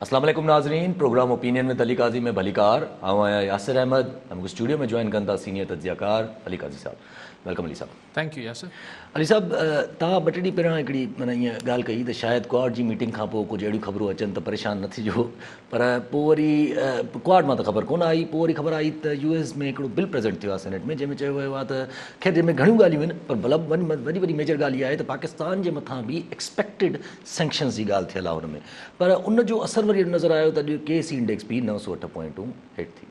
अस्सलाम वालेकुम नाज़रीन, प्रोग्राम ओपिनियन में अली काजी में भलीकार आया यासिर अहमद हमको स्टूडियो में ज्वाइन कंदा सीनियर तज्जियाकार Ali Qazi sahab. Welcome Ali sahab. Thank you Yasir. Ali sahab, तव्हां ॿ टे ॾींहं पहिरियों हिकिड़ी माना ईअं ॻाल्हि कई त शायदि क्वाड जी मीटिंग खां पोइ कुझु अहिड़ियूं ख़बरूं अचनि त परेशान न थिजो, पर पोइ वरी क्वाड मां त ख़बर कोन आई। पोइ वरी ख़बर आई त US में हिकिड़ो बिल प्रेज़ेंट थियो आहे सेनेट में, जंहिंमें चयो वियो आहे त ख़ैर जंहिंमें घणियूं ॻाल्हियूं आहिनि, पर वॾी वॾी मेजर ॻाल्हि इहा आहे त पाकिस्तान जे मथां बि एक्सपेक्टेड सैंक्शन्स जी ॻाल्हि थियल आहे हुन में, पर उन जो असरु वरी नज़र आयो त अॼु KC इंडेक्स बि 908 पॉइंटूं हेठि थी।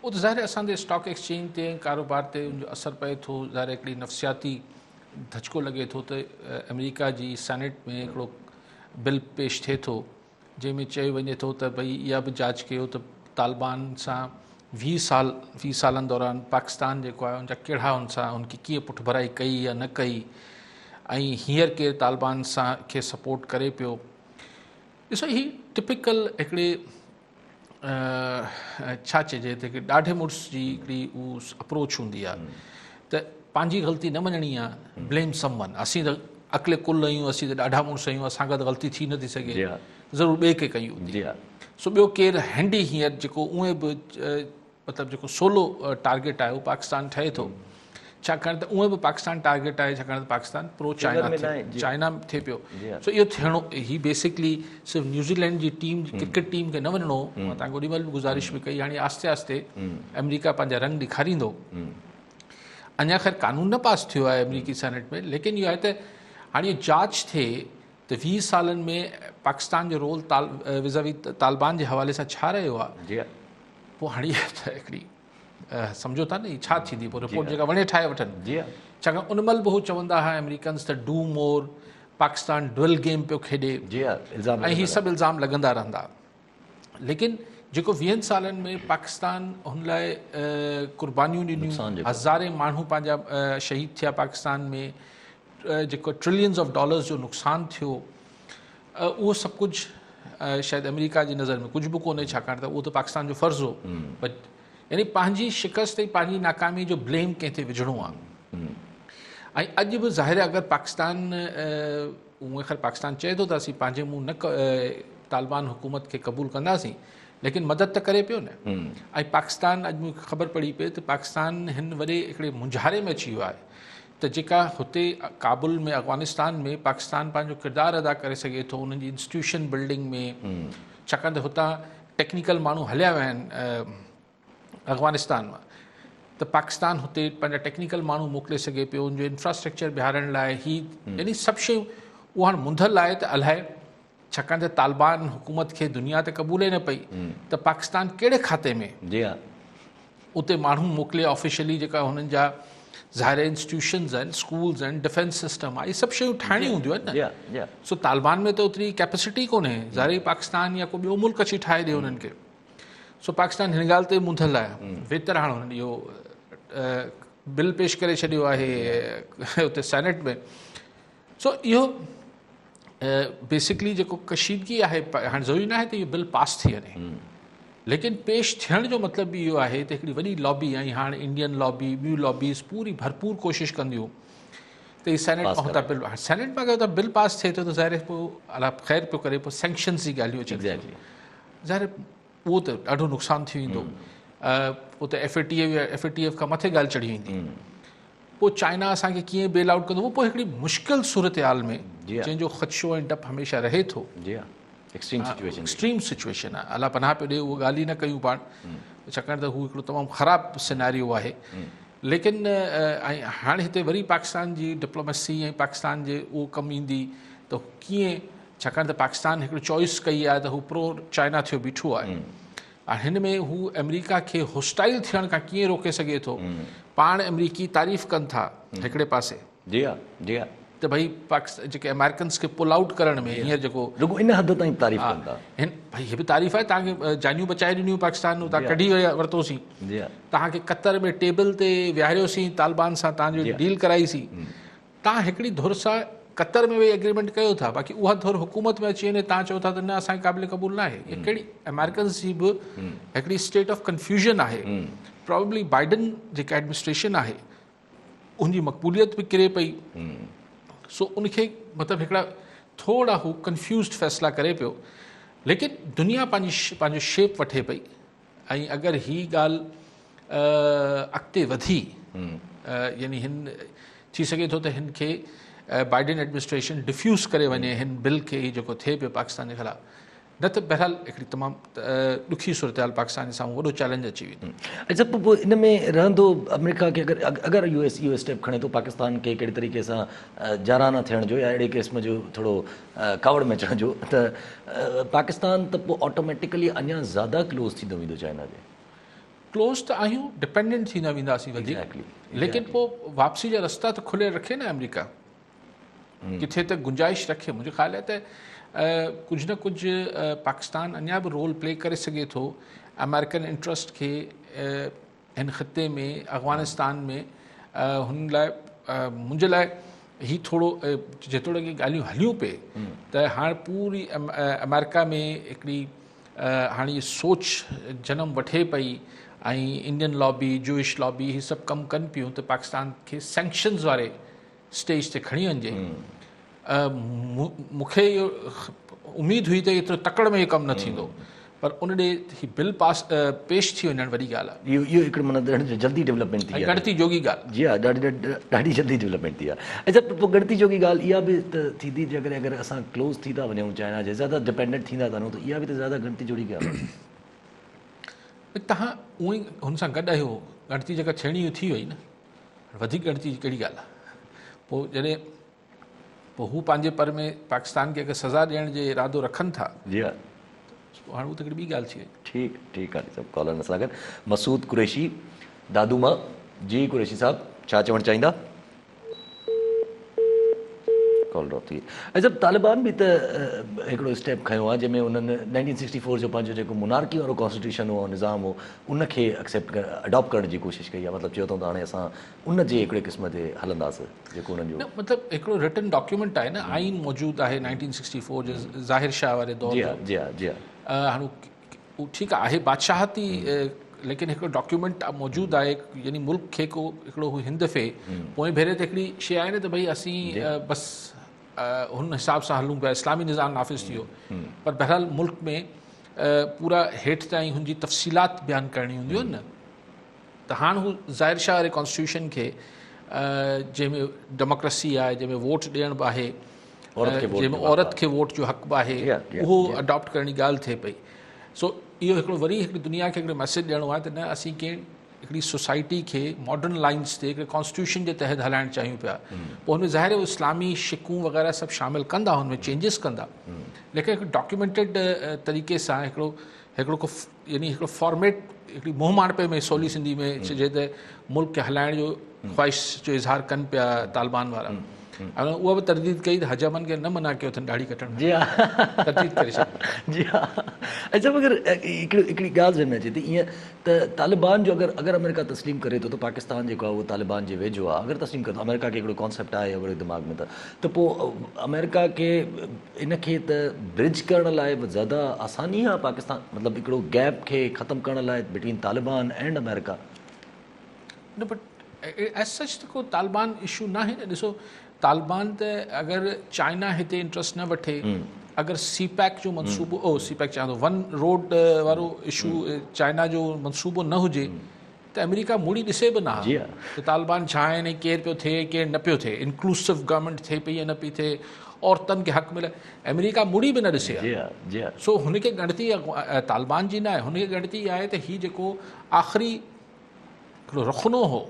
वो तो ज़ाहिर असांजे स्टॉक एक्सचेंज ते कारोबार ते उनजो असरु पए थो। ज़ाहिर हिकिड़ी नफ़सियाती धचको लॻे थो त अमेरिका जी सेनेट में हिकिड़ो बिल पेश थिए थो जंहिंमें चयो वञे थो त भई इहा बि जांच कयो त तालिबान सां 20 सालनि दौरान पाकिस्तान जेको आहे उनजा कहिड़ा हुन सां उनकी कीअं पुठभराई कई या न कई, ऐं हींअर केरु तालिबान सां खे सपोर्ट करे पियो। ॾिसो, ही टिपिकल हिकिड़े छा चइजे त ॾाढे मुड़ुस जी हिकिड़ी उहा अप्रोच हूंदी आहे त पंहिंजी ग़लती न मञणी आहे, ब्लेम समवन। असीं त अकले कुल आहियूं, असीं त ॾाढा मुड़ुस आहियूं, असां खां त ग़लती थी नथी सघे, ज़रूरु ॿिए खे कई हूंदी। सो ॿियो केरु हैंडी हींअर जेको उहे बि मतिलबु जेको सोलो टारगेट आहे उहो पाकिस्तान ठहे थो, छाकाणि त उहे बि पाकिस्तान टारगेट आहे, छाकाणि त पाकिस्तान प्रो चाइना थिए पियो। सो इहो थियणो, ही बेसिकली सिर्फ़ु न्यूज़ीलैंड जी टीम क्रिकेट टीम खे न वञिणो। मां तव्हांखे ओॾी महिल बि गुज़ारिश बि कई, हाणे आस्ते आस्ते अमेरिका पंहिंजा रंग ॾेखारींदो। अञा ख़ैर कानून न पास थियो आहे अमेरिकी सेनेट में, लेकिन इहो आहे त हाणे इहो जांच थिए त 20 सालनि में पाकिस्तान जो रोल विज़ावी तालिबान जे हवाले सां छा रहियो आहे। पोइ हाणे हिकिड़ी सम्झो था न छा थींदी, पोइ रिपोर्ट जेका वणे ठाहे वठनि। छाकाणि उन महिल बि हू चवंदा हुआ अमेरिकन्स त do more, Pakistan dual game पियो खेॾे, ऐं हीअ सभु इल्ज़ाम लॻंदा रहंदा। लेकिन जेको 20 सालनि में पाकिस्तान हुन लाइ क़ुर्बानियूं ॾिनियूं, हज़ारे माण्हू पंहिंजा शहीद थिया पाकिस्तान में, जेको ट्रिलियंस ऑफ डॉलर्स जो नुक़सानु थियो, उहो सभु कुझु शायदि अमेरिका जी नज़र में कुझु बि कोन्हे, छाकाणि त उहो त पाकिस्तान जो फ़र्ज़ु हो। यानी पंहिंजी शिकस्त ऐं पंहिंजी नाकामी जो ब्लेम कंहिं ते विझणो आहे। ऐं अॼु बि ज़ाहिर आहे अगरि पाकिस्तान उहे ख़ैर पाकिस्तान चए थो त असीं पंहिंजे मुंहुं न तालिबान हुकूमत खे क़बूल कंदासीं, लेकिन मदद त करे पियो न। ऐं पाकिस्तान, अॼु मूंखे ख़बर पड़ी पई त पाकिस्तान हिन वॾे हिकिड़े मुंझारे में अची वियो आहे त जेका हुते काबुल में अफ़गानिस्तान में पाकिस्तान पंहिंजो किरदारु अदा करे सघे थो उन्हनि जी इंस्टीट्यूशन बिल्डिंग में, छाकाणि त हुतां टेक्निकल माण्हू हलिया विया आहिनि अफ़गानिस्तान मां, त पाकिस्तान हुते पंहिंजा टेक्निकल माण्हू मोकिले सघे पियो उनजो इंफ्रास्ट्रक्चर बिहारण लाइ। ही यानी सभु शयूं उहा हाणे मुंधल आहे त अलाए, छाकाणि त तालिबान हुकूमत खे दुनिया ते क़बूल न पई त पाकिस्तान कहिड़े खाते में उते माण्हू मोकिले ऑफिशियली, जेका हुननि जा ज़ाहिर इंस्टीट्यूशन्स आहिनि, स्कूल्स आहिनि, डिफेंस सिस्टम आहे, इहे सभु शयूं ठाहिणियूं हूंदियूं आहिनि न। सो तालिबान में त ओतिरी कैपेसिटी कोन्हे, ज़ाहिर पाकिस्तान या को ॿियो मुल्क अची ठाहे ॾिए उन्हनि खे। सो पाकिस्तान हिन ॻाल्हि ते मुंधल आहे। वेतर हाणे हुननि इहो बिल पेश करे छॾियो आहे हुते सेनेट में। सो इहो बेसिकली जेको कशीदगी आहे, हाणे ज़रूरी न आहे त इहो बिल पास थी वञे, लेकिन पेश थियण जो मतिलबु इहो आहे त हिकिड़ी वॾी लॉबी, ऐं हाणे इंडियन लॉबी, ॿियूं लॉबीज़ पूरी भरपूर कोशिशि कंदियूं त इहे सेनेट मां हुतां बिल, सेनेट मां अगरि बिल पास थिए थो त ज़ाहिर पोइ अला ख़ैर पियो करे, पोइ सैंक्शन्स जी ॻाल्हियूं अचनि। ज़ाहिर उहो त ॾाढो नुक़सानु थी वेंदो, पोइ त FATF खां मथे ॻाल्हि चढ़ी वेंदी। पोइ चाइना असांखे कीअं बेल आउट कंदो, पोइ हिकिड़ी मुश्किल सूरत हाल में जंहिंजो ख़दशो ऐं डपु हमेशह रहे थो। एक्सट्रीम सिचुएशन आहे, अला पनाह पियो ॾे, उहा ॻाल्हि ई न कयूं पाण, छाकाणि त हू हिकिड़ो तमामु ख़राबु सिनेरियो आहे। लेकिन ऐं हाणे हिते वरी पाकिस्तान जी डिप्लोमेसी ऐं पाकिस्तान जे उहो कमु ईंदी त कीअं, छाकाणि त पाकिस्तान हिकिड़ी चॉइस कई आहे त हू प्रो चाइना थियो बीठो आहे, ऐं हिन में हू अमेरिका खे होस्टाइल थियण खां कीअं रोके सघे थो। पाण अमेरिकी तारीफ़ कनि था हिकिड़े पासे त भई पाकिस्तान जेके अमेरिकन्स खे पुल आउट करण में हींअर जेको इन हद ताईं तारीफ़ कनि था, भई हीअ बि तारीफ़ आहे, तव्हांखे जानियूं बचाए ॾिनियूं पाकिस्तान, तव्हां कढी वरितोसीं, तव्हांखे कतर में टेबल ते विहारियोसीं, तालिबान सां तव्हांजो डील कराईसीं, तव्हां हिकिड़ी धुर सां कतर में वेही एग्रीमेंट कयो था, बाक़ी उहा धुर हुकूमत में अची वञे तव्हां चओ था त न असांखे क़ाबिल क़बूल न आहे। इहा कहिड़ी अमेरिकन्स जी बि हिकिड़ी स्टेट ऑफ कंफ्यूजन आहे। प्रॉब्ली बाइडन जेका एडमिनिस्ट्रेशन आहे उनजी मक़बूलियत बि किरे पई, सो उनखे मतिलबु हिकिड़ा थोड़ा हू कंफ्यूज़्ड फ़ैसिला करे पियो। लेकिन दुनिया पंहिंजो शेप वठे पई ऐं अगरि ही ॻाल्हि अॻिते वधी यानी हिन थी सघे थो त हिन खे बाइडेन एडमिनिस्ट्रेशन डिफ्यूज़ करे वञे हिन बिल खे जेको थिए पियो पाकिस्तान जे ख़िलाफ़ु न त बहरहाल हिकिड़ी तमामु ॾुखी सूरत हाल पाकिस्तान जे साम्हूं वॾो चैलेंज अची वेंदो। अच्छा पोइ इन में रहंदो अमेरिका खे अगरि इहो स्टेप खणे थो पाकिस्तान खे कहिड़े तरीक़े सां जाराना थियण जो या अहिड़े क़िस्म जो थोरो कावड़ में अचण जो त पाकिस्तान त पोइ ऑटोमेटिकली अञा ज़्यादा क्लोज़ थींदो वेंदो चाइना जे। क्लोज़ त आहियूं, डिपेंडेंट थींदा वेंदासीं वधीक, लेकिन पोइ वापसी जा रस्ता त खुले रखे न अमेरिका, किथे त गुंजाइश रखे। मुंहिंजो ख़्यालु आहे त कुझु न कुझु पाकिस्तान अञा बि रोल प्ले करे सघे थो अमेरिकन इंट्रस्ट खे हिन ख़िते में अफ़गानिस्तान में। हुन लाइ मुंहिंजे लाइ ही थोरो जेतोणीकि ॻाल्हियूं हलियूं पे त हाणे पूरी अमेरिका में हिकिड़ी हाणे इहा सोच जनम वठे पई ऐं इंडियन लॉबी जूइश लॉबी ही सभु कमु कनि पियूं त पाकिस्तान खे सैंक्शन्स वारे स्टेज ते खणी वञिजे। मूंखे इहो उमेदु हुई त एतिरो तकड़ में इहो कमु न थींदो, पर उन ॾे ही बिल पेश थी वञणु वॾी ॻाल्हि आहे। इहो हिकिड़ो माना जल्दी डेवलपमेंट थी आहे, गणती जोगी ॻाल्हि। जी हा, ॾाढी जल्दी डेवलपमेंट थी आहे। अच्छा पोइ गणती जोगी ॻाल्हि इहा बि त थींदी जेकॾहिं अगरि असां क्लोज़ थी था वञूं चाइना जे, ज़्यादा डिपेंडेंट थींदा था वञूं त इहा बि त ज़्यादा गणती जोड़ी ॻाल्हि। तव्हां उअं ई हुन सां गॾु आहियो, गणती जेका थियणी थी वई न, वधीक गणती जी कहिड़ी ॻाल्हि आहे। पोइ जॾहिं पोइ हू पंहिंजे पर में पाकिस्तान खे अगरि सज़ा ॾियण जो इरादो रखनि था, जी हा, हाणे हू त हिकिड़ी ॿी ॻाल्हि थी वई। ठीकु आहे सभु कॉलर सां गॾु मसूद कुरैशी दादूमा। जी कुरैशी साहब छा चवणु चाहींदा? कॉल ड्रॉप थी। अच्छा तालिबान बि त हिकिड़ो स्टेप खयो आहे जंहिंमें उन्हनि 1964 जो पंहिंजो जेको मुनारकी वारो कॉन्स्टिट्यूशन हो निज़ाम हो उनखे एक्सेप्ट अडॉप्ट करण जी कोशिशि कई आहे। मतिलबु चयो अथऊं त हाणे असां उन जे हिकिड़े क़िस्म ते हलंदासीं जेको उन्हनि जो मतिलबु हिकिड़ो रिटन डॉक्यूमेंट आहे न, आइन मौजूदु आहे 1964 जो ज़ाहिर शाह वारे दौर जो। जी हा जी हा। हाणे उहो ठीकु आहे बादशाहती, लेकिन हिकिड़ो डॉक्यूमेंट मौजूदु आहे, यानी मुल्क खे को हिकिड़ो हिन दफ़े पोइ भेरे ते हिकिड़ी शइ आहे न त भई असीं बसि हुन हिसाब सां हलूं पिया, इस्लामी निज़ाम नाफ़िज़ थी वियो, पर बहरहाल मुल्क में पूरा हेठि ताईं हुनजी तफ़सीलात बयानु करणी हूंदियूं आहिनि न। त हाणे हू ज़ाहिर शाह वारे कॉन्स्टिट्यूशन खे जंहिंमें डेमोक्रेसी आहे, जंहिंमें वोट ॾियण बि आहे, जंहिंमें औरत खे वोट जो हक़ बि आहे, उहो अडॉप्ट करण जी ॻाल्हि थिए पई। सो इहो हिकिड़ो वरी हिकिड़ी दुनिया खे हिकिड़ो मैसेज ॾियणो आहे त न असीं कंहिं हिकिड़ी सोसाइटी खे मॉडर्न लाइन्स ते हिकिड़े कॉन्स्टिट्यूशन जे तहत हलाइणु चाहियूं पिया। पोइ हुनमें ज़ाहिर इस्लामी शिकूं वग़ैरह सभु शामिलु कंदा, हुनमें चेंजिस कंदा, लेकिन हिकु डॉक्यूमेंटेड तरीक़े सां हिकिड़ो यानी हिकिड़ो फॉर्मेट हिकिड़ी मुंहमाणपे में सवली सिंधी में चइजे त मुल्क खे हलाइण जो ख़्वाहिश जो इज़हार कनि पिया तालिबान वारा। उहा बि तरदीद कई त हजामन खे न मना कयो अथनि दाढ़ी कटण। जी हा, तरदीद करे छॾी। जी हा। अच्छा मगर हिकिड़ी ॻाल्हि ज़हन में अचे थी ईअं त तालिबान जो अगरि अमेरिका तस्लीम करे थो त पाकिस्तान जेको आहे उहो तालिबान जे वेझो आहे। अगरि तस्लीम करे थो, अमेरिका खे हिकिड़ो कॉन्सेप्ट आहे अगरि दिमाग़ में त पोइ अमेरिका खे इनखे त ब्रिज करण लाइ बि ज़्यादा आसानी आहे पाकिस्तान, मतिलबु हिकिड़ो गैप खे ख़तमु करण लाइ बिटवीन तालिबान एंड अमेरिका। न बट एज सच त को तालिबान इशू न आहे न। ॾिसो तालिबान त अगरि चाइना हिते इंट्रस्ट न वठे, अगरि सी पैक जो मनसूबो सी पैक चवां थो वन रोड वारो इशू चाइना जो मनसूबो न हुजे त अमेरिका मुड़ी ॾिसे बि न त तालिबान छा आहिनि, केरु पियो थिए केरु न पियो थिए, इंक्लूसिव गवर्नमेंट थिए पई या न पई थिए, औरतुनि खे हक़ मिले, अमेरिका मुड़ी बि न ॾिसे। सो हुनखे ॻणती तालिबान जी न आहे, हुनखे ॻणती आहे त हीउ जेको आख़िरी हिकिड़ो रुख़नो हो,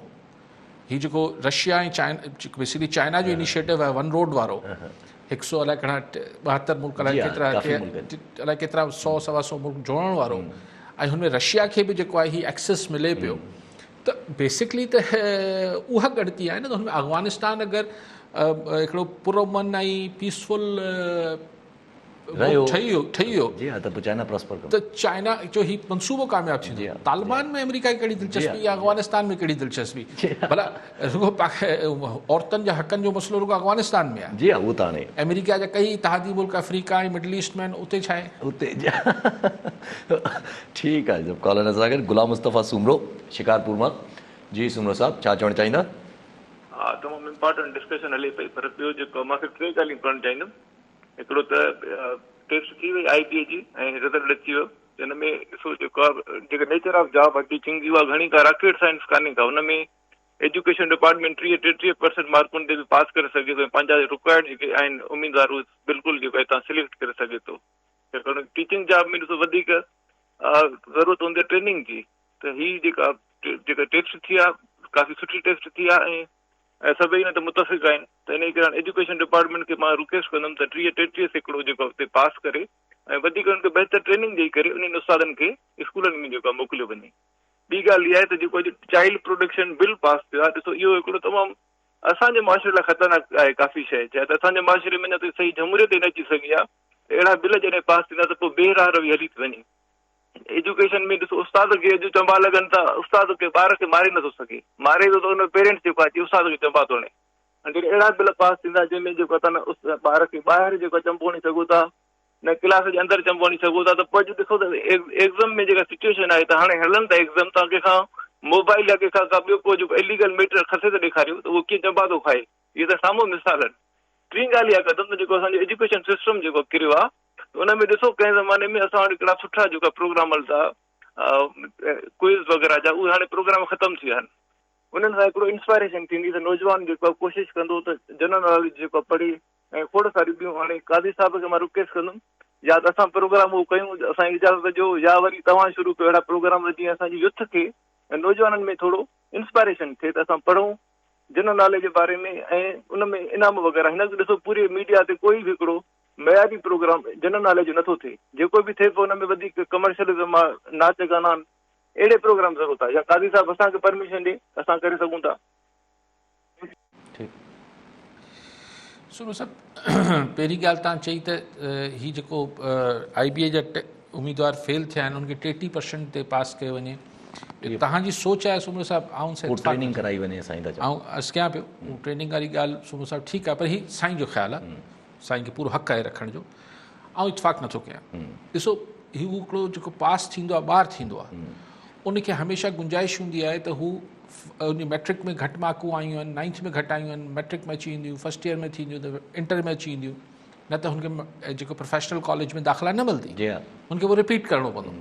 हीउ जेको रशिया ऐं बेसिकली चाइना जो इनिशिएटिव आहे वन रोड वारो, 100 अलाए घणा 72 मुल्क अलाए केतिरा 100-125 मुल्क जोड़ण वारो, ऐं हुनमें रशिया खे बि जेको आहे हीउ एक्सेस मिले पियो, त बेसिकली त उहा ॻणती आहे न। त हुनमें अफ़गानिस्तान अगरि हिकिड़ो पुरअमन ऐं पीसफुल ठही वियो त चाइना जो हीउ मनसूबो कामयाबु थींदो। तालिबान में अमेरिका जी कहिड़ी दिलचस्पी आहे, अफ़गानिस्तान में कहिड़ी दिलचस्पी? भला रुगो औरतुनि जे हक़नि जो मसइलो रुगो अफ़गानिस्तान में आहे। जी हा, उहो त हाणे अमेरिका जा कई इतिहादी मुल्क अफ्रीका ऐं मिडल ईस्ट में उते छा आहे उते। ठीकु आहे जब कॉलर सां गॾु गुलाम मुस्तफ़ा सुमरो शिकारपुर मां। जी सुमरो साहब छा चवणु चाहींदा? हा, तमामु इम्पोर्टेंट डिस्कशन हले पई, पर ॿियो जेको मूंखे टे ॻाल्हियूं करणु चाहींदुमि। हिकिड़ो त टेस्ट थी वई IBA जी ऐं रिज़ल्ट अची वियो। हिन में ॾिसो जेको आहे जेका नेचर ऑफ जॉब आहे टीचिंग जी उहा घणी का रॉकेट साइंस कान्हे का। हुन में एजुकेशन डिपार्टमेंट 33% मार्कुनि ते बि पास करे सघे थो। पंहिंजा रिक्वायर्ड जेके आहिनि उम्मीदवार उहे बिल्कुलु जेको हितां सिलेक्ट करे सघे थो। टीचिंग जॉब में ॾिसो वधीक ज़रूरत हूंदी आहे ट्रेनिंग जी। त हीअ जेका टेस्ट थी आहे काफ़ी सुठी टेस्ट थी आहे ऐं सभई हिन ते मुतफ़िक़ आहिनि। त इन करे एजुकेशन डिपार्टमेंट खे मां रिक्वेस्ट कंदुमि त 33% जेको हुते पास करे ऐं वधीक हुनखे बहितर ट्रेनिंग ॾेई करे उन्हनि उस्तादनि खे स्कूलनि में जेको आहे मोकिलियो वञे। ॿी ॻाल्हि इहा आहे त जेको चाइल्ड प्रोटेक्शन बिल पास थियो आहे, ॾिसो इहो हिकिड़ो तमामु असांजे मुआशिरे लाइ ख़तरनाक आहे काफ़ी शइ। छा त असांजे मुआशिरे में अञा ताईं सही जमूरियत न अची सघी आहे। अहिड़ा बिल जॾहिं पास थींदा त पोइ बेराह रवि हली थी वञे। एजुकेशन में ॾिसो उस्ताद खे अॼु चंबा लॻनि था, उस्ताद खे ॿार खे मारे नथो सघे, मारे थो त हुन पेरेंट्स जेको आहे उस्ताद खे चंबा थो हणे। जॾहिं अहिड़ा बिल पास थींदा जंहिंमें जेको तव्हां ॿार खे ॿाहिरि जेको चंबो हणी सघो था, न क्लास जे अंदरि चंबो हणी सघो था, त पोइ अॼु ॾिसो त एग्ज़ाम में जेका सिचुएशन आहे त हाणे हलनि था एग्ज़ाम, तव्हां कंहिंखां मोबाइल या कंहिंखां का ॿियो को जेको इलीगल मैटर खसे त ॾेखारियो त उहो कीअं चंबा थो खाए। इहे त साम्हूं मिसाल आहिनि। टी ॻाल्हि इहा कंदुमि त जेको असांजो एजुकेशन सिस्टम जेको किरियो आहे त उन में ॾिसो कंहिं ज़माने में असां वटि हिकिड़ा सुठा जेका प्रोग्राम हलंदा क्विज़ वग़ैरह जा, उहे हाणे प्रोग्राम ख़तमु थी विया आहिनि। उन्हनि सां हिकिड़ो इंस्पायरेशन थींदी त नौजवान जेको आहे कोशिशि कंदो त जनरल नॉलेज जेको पढ़े ऐं खोड़ सारियूं ॿियूं। हाणे काज़ी साहिब खे मां रिक्वेस्ट कंदुमि या त असां प्रोग्राम उहो कयूं, असांजी इजाज़त ॾियो, या वरी तव्हां शुरू कयो अहिड़ा प्रोग्राम जीअं असांजी यूथ खे ऐं नौजवाननि में थोरो इंस्पायरेशन थिए त असां पढ़ूं जनरल नॉलेज जे बारे में ऐं उन में इनाम वग़ैरह। हिनखे ॾिसो पूरे मीडिया ते कोई बि हिकिड़ो मयारी प्रोग्राम जनरल नॉलेज जो नथो थिए। जेको बि थिए पियो हुन में वधीक कमर्शियलिज़म आहे, नाच गाना आहिनि, अहिड़े प्रोग्राम ज़रूरत आहे। या काज़ी साहिब असांखे परमिशन ॾे असां करे सघूं था। सुनो साहब, पहिरीं ॻाल्हि तव्हां चई त हीअ जेको IBA जा उम्मीदवार फेल थिया आहिनि उनखे 30% ते पास कयो वञे, तव्हांजी सोच आहे सुमरो साहिबु? ऐं ट्रेनिंग कराई वञे साईं। ऐं अर्ज़ु कयां पियो उहो ट्रेनिंग वारी ॻाल्हि सुमरो साहिबु ठीकु आहे, पर हीअ साईं जो ख़्यालु आहे, साईं खे पूरो हक़ु आहे रखण जो। ऐं इतफ़ाक़ नथो कयां। ॾिसो हीउ हिकिड़ो जेको पास थींदो आहे, ॿारु थींदो आहे, उनखे हमेशह गुंजाइश हूंदी आहे त हू उन मैट्रिक में घटि मार्कूं आयूं आहिनि, 9th में घटि आयूं आहिनि, मैट्रिक में अची वेंदियूं, फर्स्ट ईयर में थींदियूं, त इंटर में अची वेंदियूं, न त हुनखे जेको प्रोफेशनल कॉलेज में दाख़िला न मिलंदी, हुनखे उहो रिपीट करिणो पवंदो।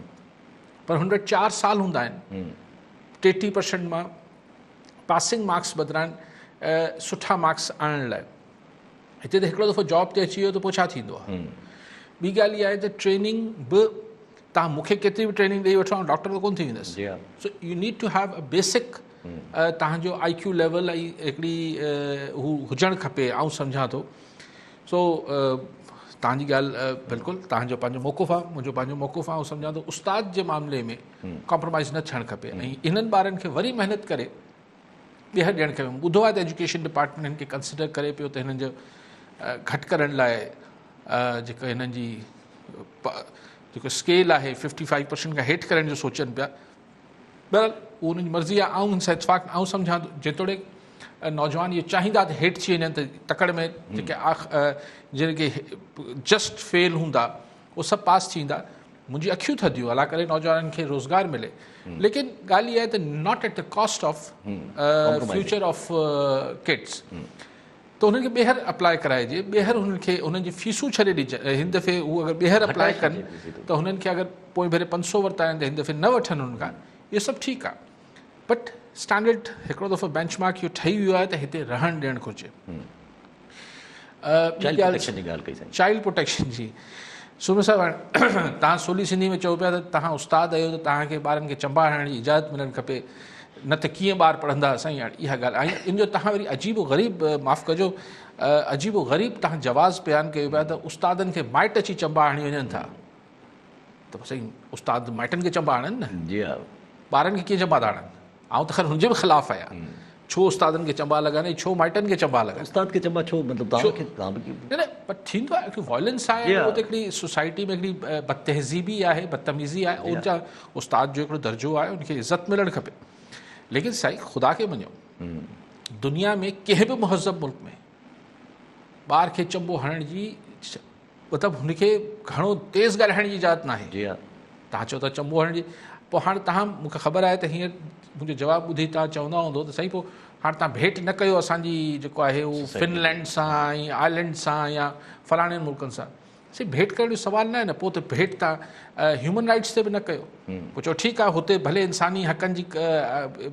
पर हुन वटि 4 साल हूंदा आहिनि 30% मां पासिंग मार्क्स बदिरां सुठा मार्क्स आणण लाइ। हिते त हिकिड़ो दफ़ो जॉब ते अची वियो त पोइ छा थींदो आहे। ॿी ॻाल्हि इहा आहे त ट्रेनिंग बि तव्हां मूंखे केतिरी बि ट्रेनिंग ॾेई वठो, डॉक्टर त कोन्ह थी वेंदसि। So you need to have a basic तव्हांजो IQ लेवल ऐं हिकिड़ी हू हुजणु खपे। ऐं सम्झां थो सो तव्हांजी ॻाल्हि बिल्कुलु तव्हांजो पंहिंजो मौक़ुफ़ आहे, मुंहिंजो पंहिंजो मौक़ुफ़ आहे। ऐं सम्झां थो उस्ताद जे मामले में कॉम्प्रोमाइज़ न थियणु खपे। ऐं इन्हनि ॿारनि खे वरी महिनत करे ॿीहर ॾियणु खपे। ॿुधो आहे त एजुकेशन डिपार्टमेंट हिन खे कंसिडर करे पियो त हिननि जो घटि करण लाइ जेको हिननि जी जेको स्केल आहे 55% खां हेठि करण जो सोचनि पिया। बहरहाल उहो उन्हनि जी मर्ज़ी आहे। ऐं हिन सां इतफ़ाक़ ऐं सम्झां थो जेतोणीकि नौजवान इहे चाहींदा त हेठि थी वञनि त तकड़ में जेके जेके जस्ट फेल हूंदा उहे सभु पास थींदा। मुंहिंजी अखियूं थधियूं, अला करे नौजवाननि खे रोज़गार मिले। लेकिन ॻाल्हि इहा आहे त not at the cost of future of kids. त हुननि खे ॿीहर अप्लाई कराइजे, ॿीहर हुननि खे हुननि जी फीसूं छॾे ॾिजे। हिन दफ़े उहो अगरि ॿीहर अप्लाई कनि त हुननि खे अगरि पोइ भेरे 500 वरिता आहिनि त हिन दफ़े न वठनि हुन खां, इहो सभु ठीकु आहे। बट स्टैंडर्ड हिकिड़ो दफ़ो बेंचमार्क इहो ठही वियो आहे त हिते रहणु ॾियणु घुरिजे। चाइल्ड प्रोटेक्शन जी सुमर साहिबु तव्हां सोली सिंधी में चओ पिया त तव्हां उस्तादु आहियो त तव्हांखे ॿारनि खे चंबा हणण जी इजाज़त मिलणु खपे, न त कीअं ॿार पढ़ंदा साईं। हाणे इहा ॻाल्हि ऐं इन जो तव्हां वरी अजीबो ग़रीब, माफ़ु कजो, अजीबो ग़रीब तव्हां जवाज़ बयानु कयो पिया त उस्तादनि खे माइट अची चंबा हणी वञनि था। त साईं उस्ताद माइटनि खे चंबा हणनि न, ॿारनि खे कीअं चंबा था हणनि? ऐं त ख़ैर हुनजे बि ख़िलाफ़ु आहियां। छो उस्तादनि खे चंबा लॻाइनि, छो माइटनि खे चंबा लॻाइनि? उस्ताद खे चंबा छो मतिलबु न न पर थींदो आहे हिकिड़ी वॉयलेंस आहे, उहो त हिकिड़ी सोसाइटी में हिकिड़ी बदतहज़ीबी आहे, बदतमीज़ी आहे। उनजा उस्ताद जो हिकिड़ो दर्जो आहे, उनखे इज़त मिलणु खपे। लेकिन साईं ख़ुदा खे मञो, दुनिया में कंहिं बि मुहज़ब मुल्क में ॿार खे चंबो हणण जी मतिलबु हुनखे घणो तेज़ ॻाल्हाइण जी इजाज़त न आहे। तव्हां चओ था चंबो हणण जी, पोइ हाणे तव्हां मूंखे ख़बर आहे त हींअर मुंहिंजो जवाबु ॿुधी तव्हां चवंदा हूंदो त साईं पोइ हाणे तव्हां भेंट न कयो असांजी जेको आहे उहो फिनलैंड सां ऐं आइलैंड सां या फलाणे मुल्कनि सां। सी भेट करण जो सवाल न आहे न, पोइ त भेट तव्हां ह्यूमन राइट्स ते बि न कयो, पोइ चओ ठीकु आहे हुते भले इंसानी हक़नि जी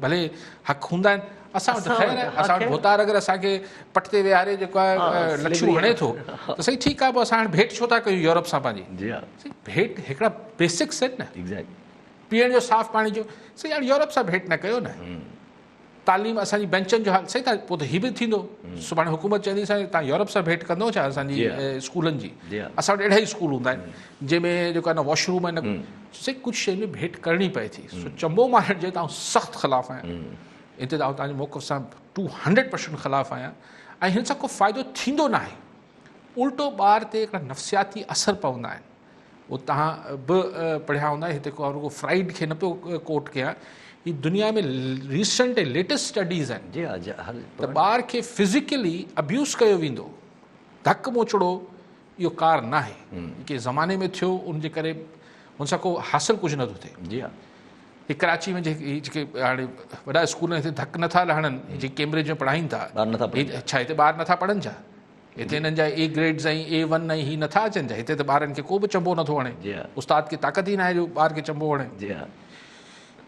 भले हक़ हूंदा आहिनि, असां वटि ख़ैर आहे, असां वटि भोतार अगरि असांखे पट ते वेहारे जेको आहे लच्छू हणे थो त सही ठीकु आहे, पोइ असां हाणे भेट छो था कयूं यूरोप सां पंहिंजी। भेट हिकिड़ा बेसिक्स आहिनि न, पीअण जो साफ़ पाणी जो, सही हाणे यूरोप सां भेट न कयो न। तालीम असांजी बेंचनि जो हाल सही था, पोइ त हीअ बि थींदो, सुभाणे हुकूमत चवंदी असां तव्हां यूरोप सां भेट कंदो छा असांजी स्कूलनि जी, असां वटि अहिड़ा ई स्कूल हूंदा आहिनि जंहिंमें जेको आहे न वॉशरूम आहे न, सही कुझु शइ में भेट करणी पए थी। सो चंबो मारण जे तव्हां सख़्तु ख़िलाफ़ु आहियां, हिते तव्हांजे मौक़िफ़ सां 200% ख़िलाफ़ु आहियां, ऐं हिन सां को फ़ाइदो थींदो न आहे, उल्टो ॿार ते हिकिड़ा नफ़्सियाती असर पवंदा आहिनि। उहो तव्हां बि पढ़िया हूंदा, हिते को रुगो फ्राइड खे न पियो कोट कयां, ही दुनिया में रीसेंट ऐं लेटेस्ट स्टडीज़ आहिनि त ॿार खे फिज़िकली अब्यूज़ कयो वेंदो, धक मोचड़ो इहो कार न आहे, के ज़माने में थियो उनजे करे हुन सां को हासिल कुझु नथो थिए। जी हा, ही कराची में जेके हाणे वॾा स्कूल हिते धक नथा लहणनि, जेके कैम्ब्रिज में पढ़ाइनि था, छा हिते ॿार नथा पढ़नि छा? हिते हिननि जा A ग्रेड्स ऐं A1 ऐं ही नथा अचनि छा? हिते त ॿारनि खे को बि चंबो नथो हणे, उस्ताद खे ताक़त ई न आहे जो ॿार खे चंबो हणे।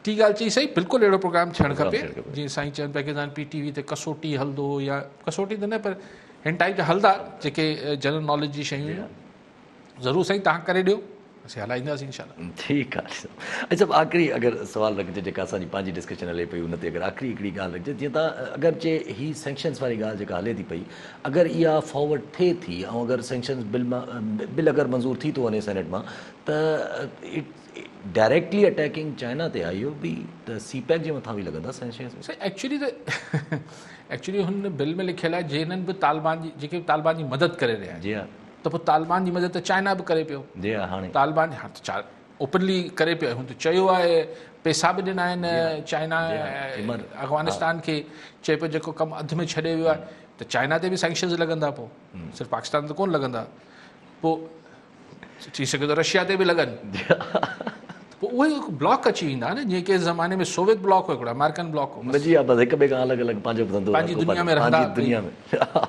टी ॻाल्हि चई सही, बिल्कुलु अहिड़ो प्रोग्राम थियणु खपे जीअं साईं चवनि पिया की PTV ते कसोटी हलंदो, या कसोटी त न पर हिन टाइप जा हलंदा जेके जनरल नॉलेज जी शयूं, ज़रूरु साईं तव्हां करे ॾियो, असीं हलाईंदासीं इंशाल्लाह। ठीकु आहे। अच्छा आख़िरी अगरि सवाल रखिजे, जेका असांजी पंहिंजी डिस्कशन हले पई उन ते अगरि आख़िरी हिकिड़ी ॻाल्हि रखिजे, जीअं तव्हां अगरि चए ही सैंक्शन्स वारी ॻाल्हि जेका हले थी पई, अगरि इहा फॉर्वड थिए थी ऐं अगरि सैंक्शन्स बिल अगरि मंज़ूर थी थो वञे सेनेट मां, त डायरेक्टली अटैकिंग चाइना ते आहे, इहो बि त CPEC जे मथां बि लॻंदा सैंक्शन्स। एक्चुअली हुन बिल में लिखियलु आहे जिन्हनि बि तालिबान जी, जेके तालिबान जी मदद करे रहिया आहिनि। जी हा, त पोइ तालिबान जी मदद त चाइना बि करे पियो। जी हा, हाणे तालिबान ओपनली करे पियो, हुन त चयो आहे, पैसा बि ॾिना आहिनि चाइना अफ़गानिस्तान खे, चए पियो जेको कमु अधु में छॾे वियो आहे, त चाइना ते बि सैंक्शन्स लॻंदा, पोइ सिर्फ़ु पाकिस्तान ते कोन लॻंदा, पोइ थी सघे थो रशिया ते बि लॻनि, पोइ उहे ब्लॉक अची वेंदा न, जीअं की ज़माने में सोवियत ब्लॉक हो, हिकिड़ो अमेरिकन ब्लॉक हो, जी हा, बसि हिक ॿिए खां अलॻि अलॻि पंहिंजो धंधो, पंहिंजी दुनिया में रहंदा, दुनिया में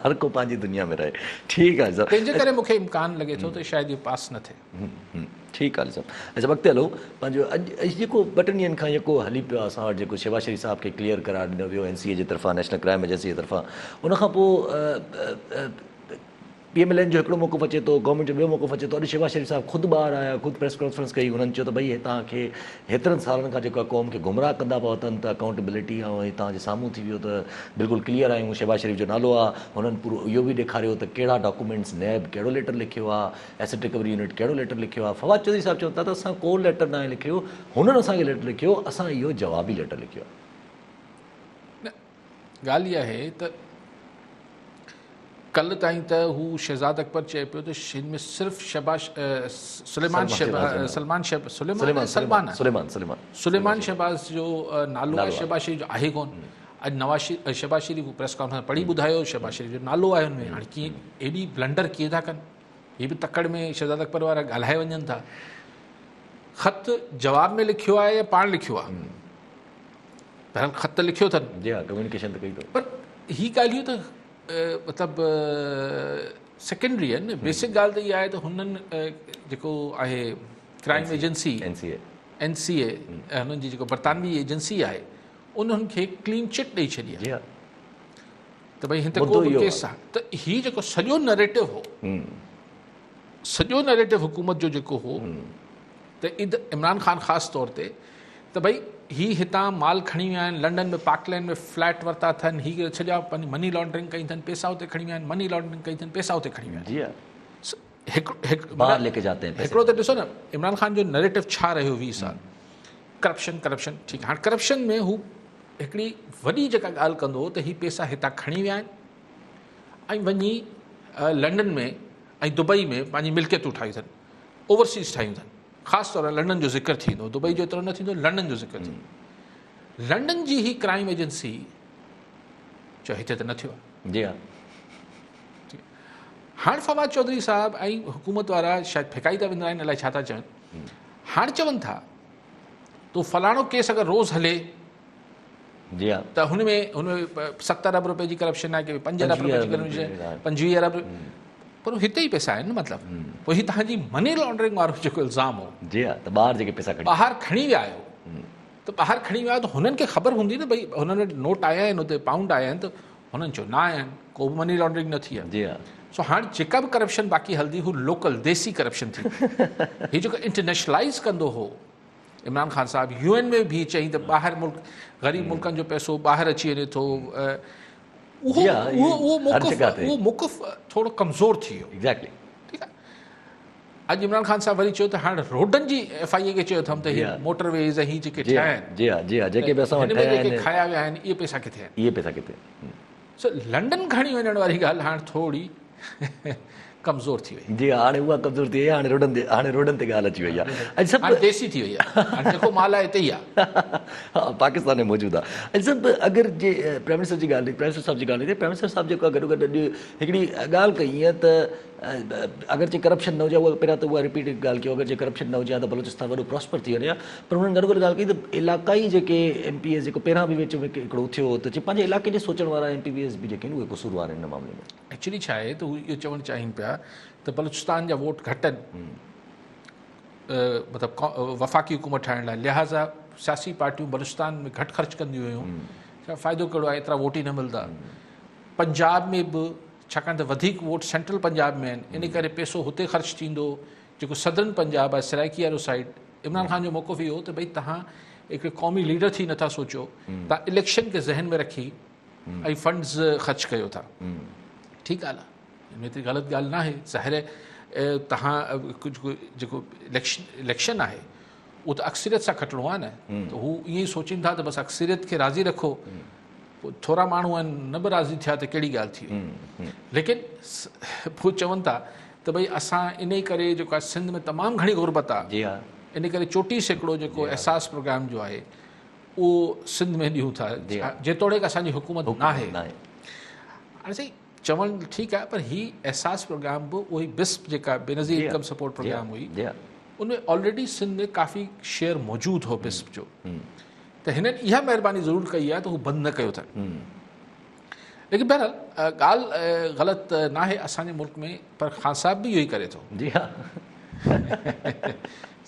हर को पंहिंजी दुनिया में रहे। ठीकु आहे सर, तंहिंजे करे मूंखे इम्कान लॻे थो त शायदि इहो पास न थिए। ठीकु आहे सर। अच्छा अॻिते हलो, पंहिंजो अॼु जेको ॿ टिनि ॾींहंनि खां जेको हली पियो आहे असां वटि, जेको शेबाशरी साहिब खे क्लियर करार ॾिनो वियो NCA जे तरफ़ां, नेशनल क्राइम एजेंसी जे तरफ़ां, उनखां पोइ PMLN जो हिकिड़ो मौक़िफ़ अचे थो, गवर्नमेंट जो ॿियो मौक़िफ़ अचे थो। अॼु शेबाज शरीफ़ साहिबु ख़ुदि ॿाहिरि आया, ख़ुदि प्रेस कॉन्फ्रेंस कई, हुननि चयो त भई तव्हांखे हेतिरनि सालनि खां जेको आहे क़ौम खे गुमराह कंदा पिया अथनि, त अकाउंटेबिलिटी ऐं तव्हांजे साम्हूं थी वियो त बिल्कुलु क्लियर आहियूं, शेबाज शरीफ़ जो नालो आहे। हुननि पूरो इहो बि ॾेखारियो त कहिड़ा डॉक्यूमेंट्स, नैब कहिड़ो लेटर लिखियो आहे, एसेट रिकवरी यूनिट कहिड़ो लेटर लिखियो आहे। फवाद चौधरी साहिबु चवनि था त असां को लेटर न आहे लिखियो, हुननि असांखे लेटर लिखियो, असां इहो जवाबी लेटर लिखियो आहे। ॻाल्हि इहा आहे त कल्ह ताईं त हू शहज़ाद अकबर चए पियो त हिन में सिर्फ़ु सुलेमान शहबाज़ जो नालो आहे, शहबाज शरीफ़ जो आहे कोन। अॼु शहबाज शरीफ़ प्रेस कॉन्फ्रेंस पढ़ी ॿुधायो, शहबाज शरीफ़ जो नालो आहे हुन में। हाणे कीअं एॾी ब्लंडर कीअं था कनि, हीअ बि तकड़ में शहज़ाद अकबर वारा ॻाल्हाए वञनि था। ख़त जवाब में लिखियो आहे या पाण लिखियो आहे, बहरहाल ख़त लिखियो अथनि, जी हा, कम्युनिकेशन त कई अथव, पर ही ॻाल्हियूं त मतिलबु सेकेंडरी आहिनि। बेसिक ॻाल्हि त इहा आहे त हुननि जेको आहे क्राइम एजेंसी NCA, हुननि जी जेको बरतानवी एजेंसी आहे, उन्हनि खे क्लीन चिट ॾेई छॾी आहे त भई हिते को बि केस आहे। त हीउ जेको सॼो नरेटिव हो, सॼो नरेटिव हुकूमत जो जेको हो, त इमरान ख़ान ख़ासि तौर ते त भई ही हितां माल खणी विया आहिनि, लंडन में पार्कलैंड में फ्लैट वरिता अथनि, हीअ सॼा पंहिंजी मनी लॉन्ड्रिंग कई अथनि, पैसा उते खणी विया आहिनि, मनी लॉन्ड्रिंग कई अथनि, पैसा उते खणी विया आहिनि। हिकिड़ो त ॾिसो न इमरान ख़ान जो नरेटिव छा रहियो 20 साल, करप्शन करप्शन। ठीकु, हाणे करप्शन में हू हिकिड़ी वॾी जेका ॻाल्हि कंदो हो त हीअ पैसा हितां खणी विया आहिनि ऐं वञी लंडन में ऐं दुबई में पंहिंजी मिल्कियतूं ठाहियूं अथनि, ओवरसीज़ ठाहियूं अथनि। ख़ासि तौर लंडन जो ज़िक्र थींदो, दुबई जो एतिरो न थींदो, लंडन जो ज़िक्र थींदो। लंडन जी ही क्राइम एजेंसी चयो हिते त न थियो आहे। जी हा, हाणे फवाद चौधरी साहिबु ऐं हुकूमत वारा शायदि फिकाई था वेंदा आहिनि, अलाए छा था चवनि। हाणे चवनि था तो फलाणो केस अगरि रोज़ु हले, जी हा, त हुन में 70 अरब रुपए जी करप्शन आहे, की 5 अरब रुपए जी करप्शन, 25 अरब। पर हिते ई पैसा आहिनि न मतिलबु पोइ हीउ तव्हांजी मनी लॉन्ड्रिंग वारो जेको इल्ज़ाम हो जी हा, त ॿाहिरि जेके पैसा खणी ॿाहिरि खणी विया आहियो त ॿाहिरि खणी विया आहियो त हुननि खे ख़बर हूंदी न भई हुननि वटि नोट आया आहिनि हुते पाउंड आया आहिनि त हुननि चयो न आया आहिनि को बि मनी लॉन्ड्रिंग न थी आहे जी हा सो हाणे जेका बि करप्शन बाक़ी हलंदी हू लोकल देसी करप्शन थी हीउ जेको इंटरनेशनलाइज़ कंदो हो इमरान ख़ान साहिबु UN में बि चई त ॿाहिरि मुल्क ग़रीब मुल्कनि जो पैसो ॿाहिरि अची वञे थो जी हा, हर जॻह ते। उहो मौक़ुफ़ थोरो कमज़ोर थी वियो एग्ज़ैक्टली ठीकु आहे अॼु इमरान ख़ान साहिबु वरी चयो त हाणे रोडनि जी FIA खे चयो अथमि त हीअ मोटरवेज़ ऐं हीअ जेके जी ठहिया हा आहिनि जी हा जी हा जेके बि असां हिन वटि में ठहिया जेके आहिनि खाया विया आहिनि इहे पैसा किथे आहिनि इहे पैसा किथे सो लंडन खणी वञण वारी ॻाल्हि हाणे थोरी कमज़ोर थी वई जी हा हाणे उहा कमज़ोर थी वई आहे हाणे रोडनि ते ॻाल्हि अची वई आहे ऐं सभु हाणे देसी थी वई आहे हाणे जेको माल आहे हिते ई आहे हा पाकिस्तान में मौजूदु आहे ऐं सभु अगरि जे प्राइम मिनिस्टर जी ॻाल्हि प्राइम मिनिस्टर साहिब जी ॻाल्हि थिए प्राइम मिनिस्टर साहिबु जेको आहे गॾो गॾु अॼु हिकिड़ी ॻाल्हि कई ईअं त अगरि जे करप्शन न हुजे उहा पहिरियां त उहा रिपीट ॻाल्हि कयो अगरि जे करप्शन न हुजे हा त बलोचिस्तान वॾो प्रॉस्पर थी वञे हा पर हुननि गॾो गॾु ॻाल्हि कई त इलाक़ाई जेके MPs जेको पहिरां बि विच में हिकिड़ो थियो त पंहिंजे इलाइक़े जे सोचण वारा MPs बि जेके आहिनि उहे कसूरवार आहिनि हिन मामले में एक्चुअली छा आहे त हू इहो चवणु चाहिनि पिया त बलूचिस्तान जा वोट घटि आहिनि मतिलबु वफ़ाक़ी हुकूमत ठाहिण लाइ लिहाज़ा सियासी पार्टियूं बलूचिस्तान में घटि ख़र्चु कंदियूं हुयूं छा फ़ाइदो कहिड़ो आहे एतिरा वोट ई न मिलंदा पंजाब में बि छाकाणि त वधीक वोट सेंट्रल पंजाब में आहिनि इन करे पैसो हुते ख़र्चु थींदो जेको सदर्न पंजाब आहे सराइकी वारो साइड इमरान ख़ान जो मौक़िफ़ इहो त भई तव्हां हिकिड़े क़ौमी लीडर थी नथा सोचो तव्हां इलेक्शन खे ज़हन में रखी ऐं फंड्स ख़र्चु कयो था ठीकु ॻाल्हि आहे हिन में एतिरी ग़लति ॻाल्हि न आहे ज़ाहिर आहे तव्हां कुझु जेको इलेक्शन आहे उहो त अक्सरियत सां खटिणो आहे न त हू ईअं ई सोचीनि था त बसि अक्सरियत खे राज़ी रखो पोइ थोरा माण्हू आहिनि न बि राज़ी थिया त कहिड़ी ॻाल्हि थी लेकिन पोइ चवनि था त भई असां इन करे जेको आहे सिंध में तमामु घणी गुरबत आहे जी हा इन करे 34% जेको एहसास प्रोग्राम जो आहे उहो सिंध में ॾियूं था जेतोणीकि असांजी हुकूमत न आहे हाणे साईं चवणु ठीकु आहे पर हीउ एहसास प्रोग्राम बि उहो बिस्प जेका बेनज़ीर इनकम सपोर्ट प्रोग्राम हुई उनमें ऑलरेडी सिंध में काफ़ी शेयर मौजूदु हो बिस्प जो त हिननि इहा महिरबानी ज़रूरु कई आहे त हू बंदि न कयो अथनि लेकिन बहरहाल ॻाल्हि ग़लति न आहे असांजे मुल्क में पर ख़ान साहिब बि इहो ई करे थो जी हा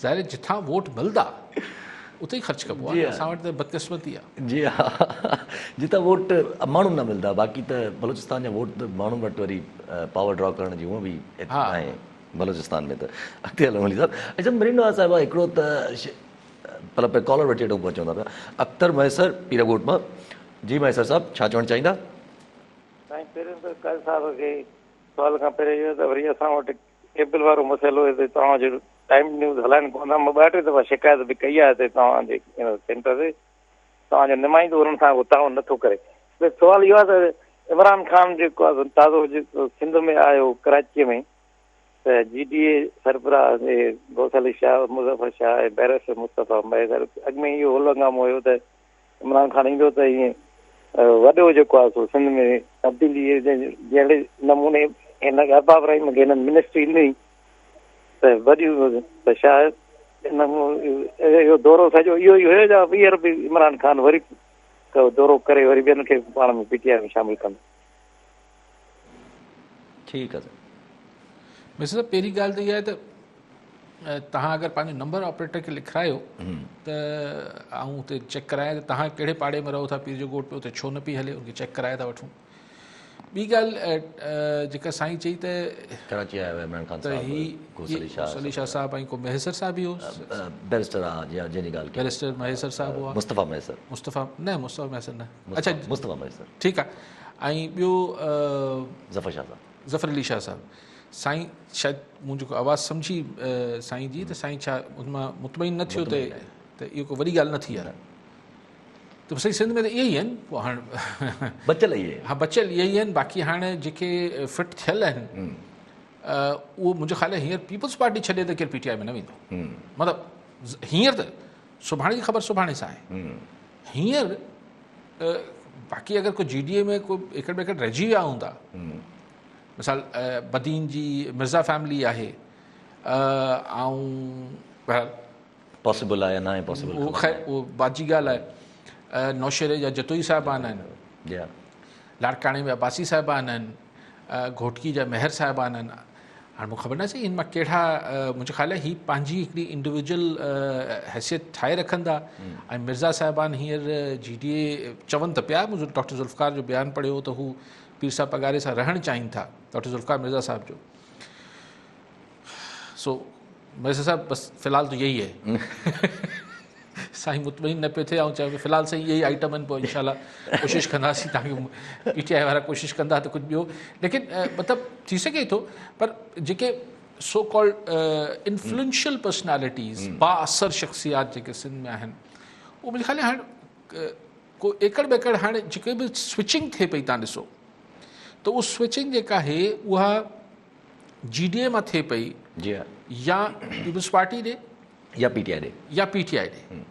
ज़ाहिर जिथां वोट मिलंदा उते ई ख़र्चु कबो आहे असां वटि त बदकिस्मती आहे जी हा जितां वोट माण्हू न मिलंदा बाक़ी त बलोचिस्तान जा वोट त माण्हुनि वटि वरी पावर ड्रॉ करण जी उहा बि आहे बलोचिस्तान में त अॻिते हलूं अली साहिबु अच्छा मरीन नवाज़ साहिबु हिकिड़ो त भला पे कॉलर वठी वठूं पहुचूं था पिया अख़्तर मैसर पीराकोट मां जी मैसर साहिबु छा चवणु चाहींदा साईं पहिरियों त काज़ी साहिब खे सुवाल खां पहिरियों इहो त वरी असां वटि केबल वारो मसइलो हिते तव्हांजो टाइम न्यूज़ हलाइनि कोन था मां 2-3 दफ़ा शिकायत बि कई आहे हिते तव्हांजे सेंटर ते तव्हांजो नुमाइंदो हुननि सां ताउन नथो करे सुवाल इहो आहे त इमरान ख़ान जेको आहे ताज़ो जेको सिंध में आयो कराचीअ में त GDA सरबराह गौस अली शाह मुज़फ़र शाह ऐं बैरिस्टर मुस्तफ़ा मैसर अॻु में इहो उलंगाम हुयो त इमरान ख़ान ईंदो त ईअं वॾो जेको आहे सो सिंध में तब्दीली जहिड़े नमूने हिन अरबाब रहीम खे हिननि मिनिस्ट्री ॾिनी त वॾियूं त शायदि इहो दौरो सॼो इहो ई हुयो या ॿीहर बि इमरान ख़ान वरी दौरो करे वरी ॿियनि खे पाण में PTI में शामिलु कंदो ठीकु आहे मिस्टर पहिरीं ॻाल्हि त इहा आहे त तव्हां अगरि पंहिंजो नंबर ऑपरेटर खे लिखायो त ऐं हुते चेक कराए त तव्हां कहिड़े पाड़े में रहो था पीर जो ॻोठ पे उते छो न पई हले उनखे चेक कराए था वठूं ॿी ॻाल्हि जेका साईं चई त कराची आयो आहे इमरान ख़ान त अली शाह साहिबु ऐं को मैसर साहिबु ई हो बैरिस्टर हा जंहिंजी ॻाल्हि बैरिस्टर मैसर साहिबु हुआ मुस्तफ़ा मैसर मुस्तफ़ा मैसर न अच्छा मुस्तफ़ा मैसर ठीकु आहे ऐं ॿियो ज़फ़र शाह साहिबु ज़फ़र अली शाह साहिबु साईं शायदि मूं जेको आवाज़ु सम्झी साईं जी त साईं छा उन मां मुतमइन न थियो त इहो को वॾी ॻाल्हि न थी आहे त सही सिंध में त इहे ई आहिनि पोइ हाणे बचियल इहे हा बचियल इहे ई आहिनि बाक़ी हाणे जेके फिट थियल आहिनि उहो मुंहिंजो ख़्यालु आहे हींअर पीपल्स पार्टी छॾे त केरु PTI में न वेंदो मतिलबु हींअर त सुभाणे जी ख़बर सुभाणे सां आहे हींअर बाक़ी अगरि को GDA में को एकड़ बेकड़ रहिजी विया हूंदा मिसाल बदीन जी मिर्ज़ा फैमिली आहे ऐं पॉसिबल आहे न आहे पॉसिबल उहो ख़ैर उहो बाजी ॻाल्हि आहे नौशेरे जा जतोई साहिबान आहिनि लाड़काणे में अब्बासी साहिबान आहिनि घोटकी जा मेहर साहिबान आहिनि। हाणे मूंखे ख़बर न आहे हिन मां कहिड़ा मुंहिंजो ख़्यालु आहे हीअ पंहिंजी हिकिड़ी इंडिविजुअल हैसियत ठाहे रखंदा। ऐं मिर्ज़ा साहिबान हींअर GDA चवनि त पिया, मुंहिंजो डॉक्टर ज़ुल्फ़िकार जो बयानु पढ़ियो त हू पीर साहिब पगारे सां रहणु चाहिनि था, डॉक्टर ज़ुल्फ़िकार मिर्ज़ा साहिब जो। सो मिर्ज़ा साहिब बसि फ़िलहाल त यही है साईं मुतमइन न पियो थिए ऐं चयो फ़िलहाल साईं इहे ई आइटम आहिनि, पोइ इंशाल्लाह कोशिशि कंदासीं तव्हांखे PTI वारा कोशिशि कंदा त कुझु ॿियो। लेकिन मतिलबु थी सघे थो, पर जेके सो कॉल्ड इन्फ्लुएंशियल पर्सनैलिटीज़ बाअसर शख़्सियात जेके सिंध में आहिनि, उहो मुंहिंजे ख़्याल में हाणे को एकड़ बेकड़ हाणे जेके बि स्विचिंग थिए पई तव्हां ॾिसो त उहा स्विचिंग जेका आहे उहा GDA मां थिए पई जी हाँ, या पीपल्स पार्टी ॾे या PTI ॾे या PTI ॾे।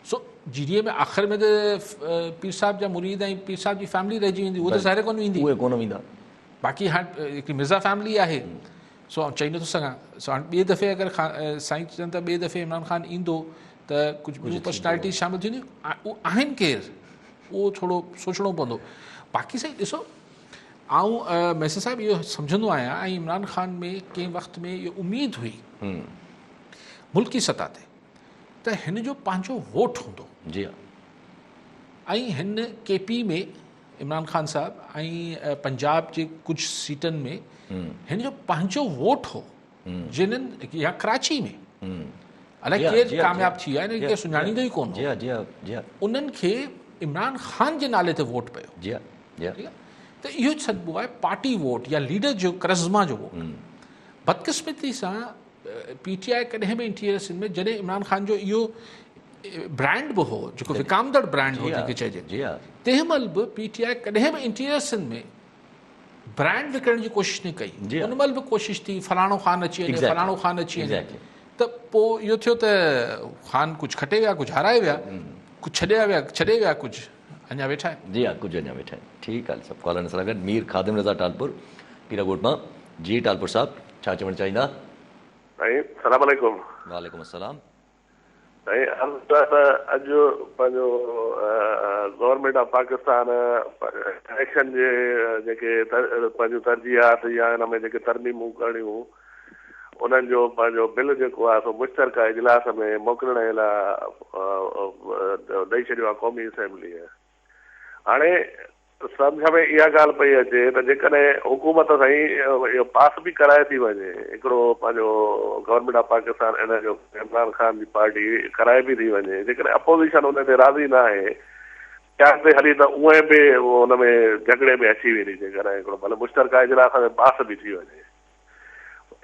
सो GDA में आख़िर में त पीर साहिब जा मुरीद ऐं पीर साहिब जी फैमिली रहिजी वेंदी, उहो त ज़ाहिर कोन वेंदी। उहे कोन वेंदा। बाक़ी हाणे हिकिड़ी मिर्ज़ा फैमिली आहे। सो चई नथो सघां। सो हाणे ॿिए दफ़े अगरि साईं चवनि था ॿिए दफ़े इमरान ख़ान ईंदो त कुझु ॿियूं पर्सनैलिटी शामिलु थींदियूं, उहे आहिनि केरु, उहो थोरो सोचणो पवंदो। बाक़ी साईं ॾिसो, आउं मैसे साहिबु इहो सम्झंदो आहियां ऐं इमरान ख़ान में कंहिं वक़्त में इहो उमेद हुई मुल्की सतह ते त हिन जो पंहिंजो वोट हूंदो। जी हाँ, ऐं हिन KP में इमरान ख़ान साहिबु ऐं पंजाब जे कुझु सीटनि में हिन जो पंहिंजो वोट हो, जिन्हनि या कराची में अलाए केरु कामयाबु थी विया आहिनि, केरु सुञाणींदो ई कोन हो, जी हाँ, उन्हनि खे इमरान ख़ान जे नाले ते वोट पियो। जी हाँ, जी हाँ, ठीकु आहे, त इहो सॾिबो आहे पार्टी वोट या लीडर जो करिश्मा जो वोट। बदकिस्मती सां PTI कॾहिं बि इंटीरियर सिंध में जॾहिं इमरान ख़ान जो इहो ब्रांड बि हो, जेको विकामदड़ ब्रांड हो जेके चइजे, तंहिं महिल बि PTI कॾहिं बि इंटीरियर सिंध में ब्रांड विकिणण जी कोशिशि न कई। उन महिल बि कोशिशि थी फलाणो ख़ान अची वञे, फलाणो ख़ान अची वञे, त पोइ इहो थियो त ख़ान कुझु खटे विया, कुझु हाराए विया, कुझु छॾे विया, कुझु अञा वेठा आहिनि। जी हाँ, कुझु अञा वेठा आहिनि। ठीकु आहे, सभु कॉलनि सां गॾु मीर ख़ादिम रज़ा टालपुर पीराकोट मां। जी टालपुर साहिबु, छा चवणु चाहींदा? साईं सलाम अलैकुम। वालेकुम अस्सलाम। साईं अॼु पंहिंजो गवर्नमेंट ऑफ पाकिस्तान इलेक्शन जे जेके पंहिंजूं तरजीहात या हिन में जेके तरमीमूं करणियूं, उन्हनि जो पंहिंजो बिल जेको आहे सो मुश्तरका इजलास में मोकिलण जे लाइ ॾेई छॾियो आहे क़ौमी असेंबलीअ। हाणे सम्झ में इहा ॻाल्हि पई अचे त जेकॾहिं हुकूमत साईं इहो पास बि कराए थी वञे, हिकिड़ो पंहिंजो गवर्नमेंट ऑफ पाकिस्तान इन जो इमरान ख़ान जी पार्टी कराए बि थी वञे, जेकॾहिं अपोज़िशन उन ते राज़ी न आहे, क्या ते हली त उहे बि हुन में झगड़े में अची वेंदी, जेकॾहिं हिकिड़ो भले मुश्तरका इजलास में पास बि थी वञे।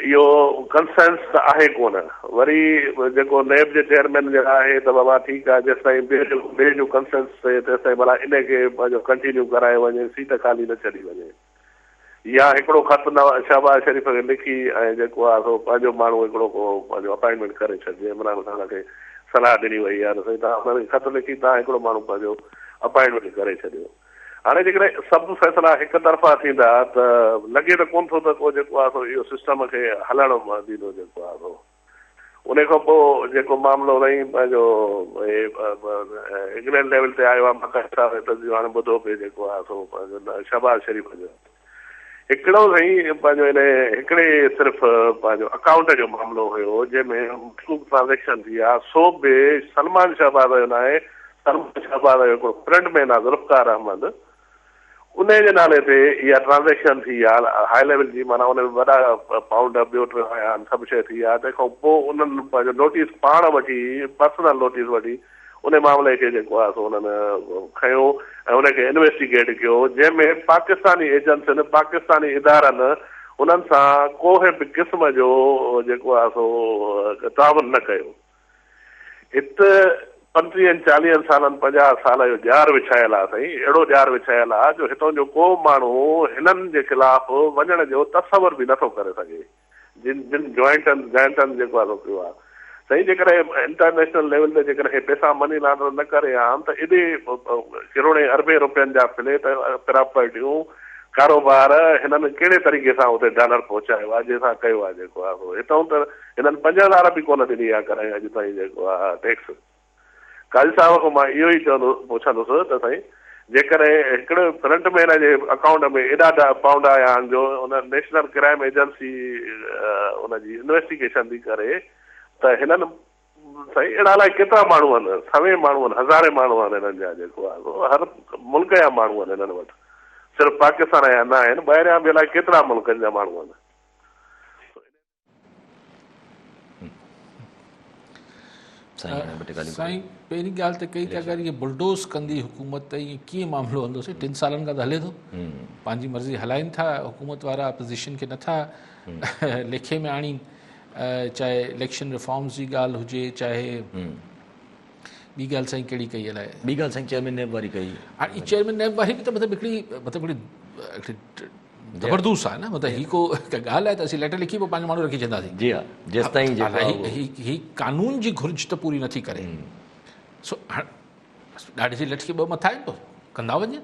इहो कंसेंस त आहे कोन। वरी जेको नेब जे चेयरमैन जे आहे त बाबा ठीकु आहे, जेसिताईं ॿिए जो कंसेंस थिए तेसिताईं भला इनखे पंहिंजो कंटिन्यू कराए वञे, सीट ख़ाली न छॾी वञे, या हिकिड़ो ख़त शहबाज शरीफ़ खे लिखी ऐं जेको आहे सो पंहिंजो माण्हू हिकिड़ो को पंहिंजो अपॉइंटमेंट करे छॾिजे। इमरान ख़ान खे सलाह ॾिनी वई आहे त साईं तव्हां हुनखे ख़त लिखी तव्हां हिकिड़ो माण्हू पंहिंजो अपॉइंटमेंट करे छॾियो। हाणे जेकॾहिं सभु फ़ैसिला हिकु तरफ़ा थींदा त लॻे त कोन थो त को जेको आहे सो इहो सिस्टम खे हलण ॾींदो जेको आहे सो। उन खां पोइ जेको मामिलो रही पंहिंजो इंग्लैंड लेवल ते आयो आहे, मकान हाणे ॿुधो पिए जेको आहे सो पंहिंजो शहबाज शरीफ़ जो हिकिड़ो साईं पंहिंजो इन हिकिड़े सिर्फ़ु पंहिंजो अकाउंट जो मामिलो हुयो जंहिंमें ट्रांज़ेक्शन थी आहे, सो बि सलमान शहबाज जो न आहे, सलमान शहबाज जो हिकिड़ो फ्रेंड मैन आहे ज़ुल्फ़िकार अहमद, उन जे नाले ते इहा ट्रांज़ेक्शन थी आहे हाई लेवल जी, माना उन में वॾा पाउंड ॿियो टियों आया आहिनि, सभु शइ थी आहे। तंहिंखां पोइ उन्हनि पंहिंजो नोटिस पाण वठी, पर्सनल नोटिस वठी उन मामले खे जेको आहे सो उन्हनि खयो ऐं उनखे इन्वेस्टिगेट कयो, जंहिंमें पाकिस्तानी एजेंसियुनि, पाकिस्तानी इदारनि उन्हनि सां कोई बि क़िस्म जो जेको आहे सो तावन न कयो। हिते 35-40 सालनि 50 साल जो ॼार विछायल आहे साईं, अहिड़ो ॼार विछायल आहे जो हितां जो को माण्हू हिननि जे ख़िलाफ़ वञण जो तसवर बि नथो करे सघे, जिन जॉइंटनि जेको आहे कयो आहे साईं। जेकॾहिं इंटरनेशनल लेवल ते जेकॾहिं पैसा मनी लॉन्डर न करे आहिनि त एॾे करोड़े अरबे रुपयनि जा फ्लैट प्रॉपर्टियूं कारोबार हिननि कहिड़े तरीक़े सां उते डॉलर पहुचायो आहे, जंहिंसां कयो आहे जेको आहे हितां त हिननि 50,000 बि कोन ॾिनी आहे कराए अॼु ताईं जेको आहे टैक्स। काजी साहिब खां मां इहो ई पुछंदुसि त साईं जेकर हिकिड़े फ्रंट में हिन जे अकाउंट में एॾा पाउंड आया आहिनि जो हुन नेशनल क्राइम एजेंसी हुनजी इन्वेस्टिगेशन थी करे, त हिननि साईं अहिड़ा अलाए केतिरा माण्हू आहिनि, 100 माण्हू आहिनि, 1000 माण्हू आहिनि हिननि जा, जेको आहे हर मुल्क जा माण्हू आहिनि हिननि वटि, सिर्फ़ु पाकिस्तान जा न आहिनि, ॿाहिरियां बि अलाए केतिरा मुल्कनि जा माण्हू आहिनि। साईं पहिरीं ॻाल्हि त कई त अगरि इहे बुलडोज़ कंदी हुकूमत त ईअं कीअं मामिलो हलंदो? 3 सालनि खां त हले थो, पंहिंजी मर्ज़ी हलाइनि था हुकूमत वारा, अपोज़िशन खे नथा लेखे में आणीनि, चाहे इलेक्शन रिफॉर्म्स जी ॻाल्हि हुजे, चाहे ॿी ॻाल्हि साईं कहिड़ी कई अलाए, ॿी ॻाल्हि साईं चेयरमैन नैब वारी कई। हाणे चेयरमैन नैब वारी बि त हिकिड़ी ज़बरदस्त आहे न, मतिलबु ही को ॻाल्हि आहे त असीं लेटर लिखी पोइ पंहिंजो माण्हू रखी छॾंदासीं। जी हा, जेसि ताईं ही कानून जी घुर्ज त पूरी नथी करे। सो ॾाढी सी लटकी 2 मथा आहिनि, पोइ कंदा वञनि,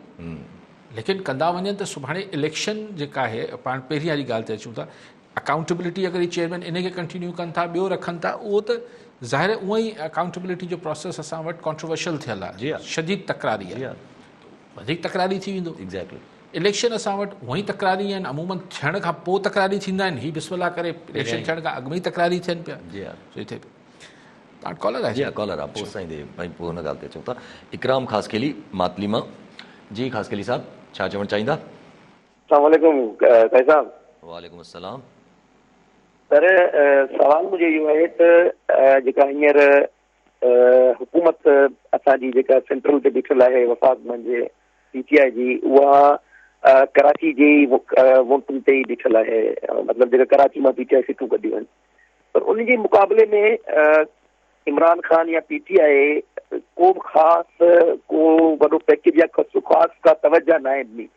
लेकिन कंदा वञनि त सुभाणे इलेक्शन जेका आहे, पाण पहिरीं वारी ॻाल्हि ते अचूं था, अकाउंटेबिलिटी अगरि चेयरमैन इन खे कंटिन्यू कनि था, ॿियो रखनि था, उहो त ज़ाहिर उहो ई अकाउंटेबिलिटी जो प्रोसेस असां वटि कॉन्ट्रोवर्शियल थियल आहे, शदीद तकरारी आहे, वधीक तकरारी थी वेंदो। एग्ज़ैक्टली। इलेक्शन असां वटि हूअं ई तकरारी आहिनि, अमूमन थियण खां पोइ तकरारी थींदा आहिनि, ही बिस्मिल्लाह करे इलेक्शन थियण खां अॻु में ई तकरारी थियनि पिया। जी हा, सो थिए पियो। तव्हां कॉलर आहे? जी हा, कॉलर आहे, पोइ साईं दे भाई पोइ हुन ॻाल्हि ते अचूं था। इकराम ख़ासकेली मातली मां। जी ख़ासकेली साहब, छा चवणु चाहींदा? अस्सलाम वालेकुम काई साहब। वालेकुम अस्सलाम। सर सवाल मुंहिंजो इहो आहे त जेका हींअर हुकूमत असांजी जेका सेंट्रल ते बीठल आहे वफ़ाक़ मंझि PTI जी, उहा कराची जी वोटुनि ते ई बीठल आहे, मतिलबु जेका कराची मां PTI सीटूं कढियूं आहिनि, पर उन जे मुक़ाबले में इमरान खान या PTI को बि ख़ासि को वॾो पैकेज या ख़ासि का तवजा न आहे ॾिनी।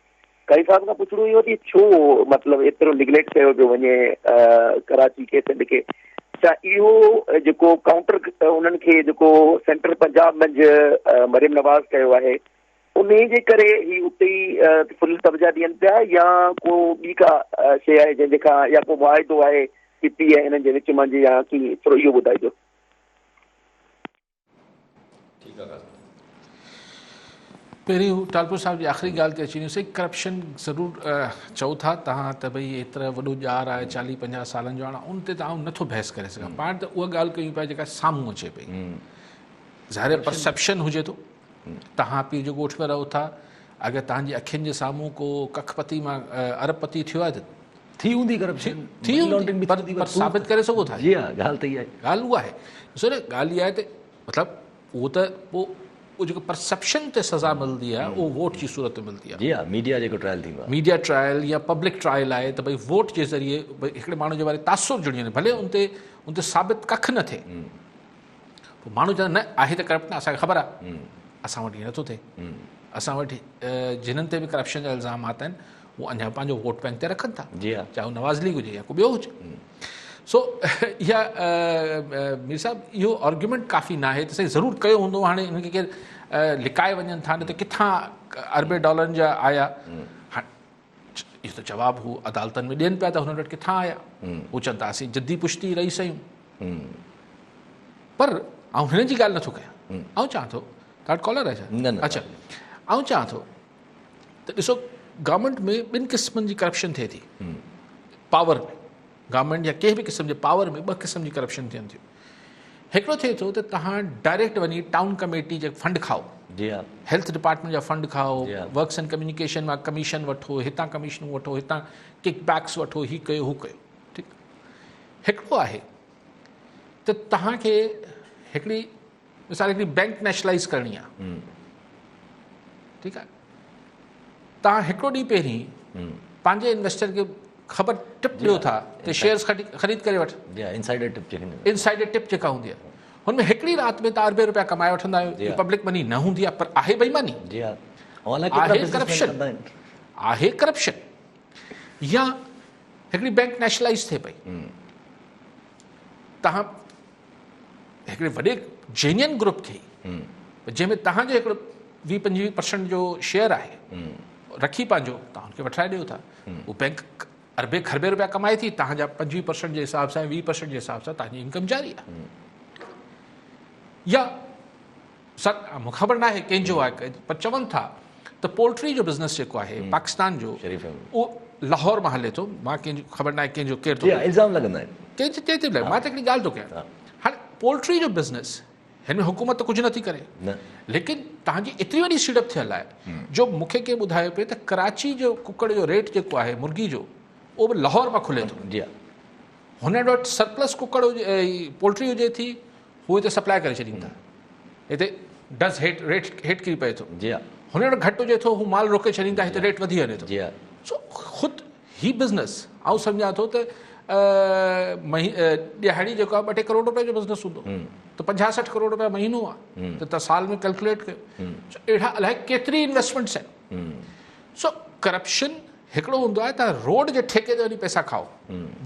कई साहब खां पुछणो इहो कि छो मतिलबु एतिरो निगलेक्ट कयो पियो वञे कराची खे सॾ के? छा इहो जेको काउंटर उन्हनि खे जेको सेंट्रल पंजाब मंझि मरियम नवाज़ कयो आहे, उन जे करे ही उते ई फुल तवजा ॾियनि पिया, या को ॿी का शइ आहे जंहिंजे खां, या को वाइदो आहे PTI ऐं हिननि जे विच मंझि, या कीअं? थोरो इहो ॿुधाइजो। ठीकु आहे। पहिरीं टालपुर साहिब जी आख़िरी ॻाल्हि ते अची वञोसीं। करप्शन ज़रूरु चओ था तव्हां त भई एतिरा वॾो ॼार आहे 40-50 सालनि जो, हाणे उन ते त आउं नथो बहस करे सघां, पाण त उहा ॻाल्हि कयूं पिया जेका साम्हूं अचे पई। ज़ाहिर परसेप्शन हुजे थो, तव्हां पीर जो ॻोठ में रहो था, अगरि तव्हांजी अखियुनि जे साम्हूं को कखपति मां अरबपति थियो आहे त थी हूंदी करप्शन, थी हूंदी, पर साबित करे सघो था? जी हा, ॻाल्हि त इहा आहे। ॻाल्हि उहा आहे, ॾिसो न, ॻाल्हि इहा आहे त मतिलबु उहो त पोइ उहो जेको परसेप्शन ते सज़ा मिलंदी आहे उहो वोट जी सूरत में मिलंदी आहे। जी हा, मीडिया जेको ट्रायल थींदो आहे, मीडिया ट्रायल या पब्लिक ट्रायल आहे त भई वोट जे ज़रिए भई हिकिड़े माण्हू जे बारे तासुर जुड़ी वञे, भले उन ते साबित कख न थिए, पोइ माण्हू चवंदा न आहे त करप्ट, न असांखे ख़बर आहे। असां वटि ईअं नथो थिए, असां वटि जिन्हनि ते बि करप्शन जा इल्ज़ामात आहिनि उहो अञा पंहिंजो वोट बैंक ते रखनि था, जी हा, चाहे उहो नवाज़ लीग हुजे या को ॿियो हुजे। सो इहा मीर साहब इहो आर्ग्यूमेंट काफ़ी न आहे त साईं ज़रूरु कयो हूंदो, हाणे हिनखे केरु लिकाए वञनि था, न त किथां अरबे डॉलरनि जा आया। हाणे इहो त जवाबु हू अदालतनि में ॾियनि पिया त हुननि वटि किथां आया, हू चवनि था असीं जद्दी पुश्ती रही सयूं, पर आउं हिन जी ॻाल्हि नथो कयां। आउं चवां थो, तव्हां वटि कॉलर आहे छा? न न, अच्छा, आउं चवां थो त ॾिसो गवर्नमेंट में 2 क़िस्मनि जी करप्शन थिए थी। पावर में गवर्नमेंट या कंहिं बि क़िस्म जे पावर में 2 क़िस्म जी करप्शन थियनि थियूं। हिकिड़ो थिए थो त तव्हां डायरेक्ट वञी टाउन कमेटी जे फंड खाओ, जी हा, हेल्थ डिपार्टमेंट जा फंड खाओ, जी हा, वर्क्स एंड कम्युनिकेशन मां कमीशन वठो, हितां कमीशनूं वठो, हितां किक बैक्स वठो, ही कयो हू कयो। ठीकु। हिकिड़ो आहे त तव्हांखे हिकिड़ी मिसाल हिकिड़ी बैंक नेशनलाइज़ करणी आहे, ठीकु आहे, तव्हां हिकिड़ो ॾींहुं पहिरीं पंहिंजे इन्वेस्टर खे ख़बर टिप ॾियो था त शेयर्स ख़रीद करे वठ, इनसाइडर टिप इनसाइडर टिप जेका हूंदी आहे, हुनमें हिकिड़ी राति में तव्हां अरबे रुपया कमाए वठंदा आहियो। पब्लिक मनी न हूंदी आहे, पर आहे बेईमानी, जी हा, आहे करप्शन, आहे करप्शन। या हिकिड़ी बैंक नेशनलाइज़ थिए पई, तव्हां हिकिड़े वॾे जेन्युइन ग्रुप खे जंहिंमें तव्हांजो हिकिड़ो 20-25% जो शेयर आहे रखी पंहिंजो तव्हां हुनखे वठाए ॾियो था, उहो बैंक अरबे खरबे रुपया कमाए थी, तव्हांजा 25% जे हिसाब सां 20% जे हिसाब सां तव्हांजी इनकम जारी आहे। या मूंखे ख़बर न आहे कंहिंजो आहे, पर चवनि था त पोल्ट्री जो बिज़नेस जेको आहे पाकिस्तान जो शरीफ़ है। उहो लाहौर मां हले थो। मां कंहिंजो ख़बर न आहे कंहिंजो केरु थो जी हाँ, इल्ज़ाम लॻंदा आहिनि। चए थी मां त हिकिड़ी ॻाल्हि थो कयां। हाणे पोल्ट्री जो बिज़नेस हिन में हुकूमत त कुझु नथी करे, न लेकिन तव्हांजी एतिरी वॾी सीड़प थियल आहे जो मूंखे कंहिं ॿुधायो पिए त कराची जो कुकड़ जो रेट जेको आहे मुर्गी जो उहो बि लाहौर मां खुले थो। जी हाँ, हुन वटि सरप्लस कुकड़ हुजे पोल्ट्री हुजे थी, हू हिते सप्लाए करे छॾीनि था, हिते डस रेट हेठि किरी पए थो। जी हाँ, हुन वटि घटि हुजे थो, हू माल रोके छॾीनि था, हिते रेट वधी वञे थो। जी हाँ, सो ख़ुदि ही बिज़नेस आउं सम्झां थो त ॾियाड़ी जेको आहे 2-3 करोड़ रुपए जो बिज़नेस हूंदो त 50-60 करोड़ रुपया महीनो आहे त तव्हां साल में कैलकुलेट कयो। सो अहिड़ा अलाए केतिरी इन्वेस्टमेंट्स आहिनि। सो करप्शन हिकिड़ो हूंदो आहे तव्हां रोड जे ठेके ते वञी पैसा खाओ,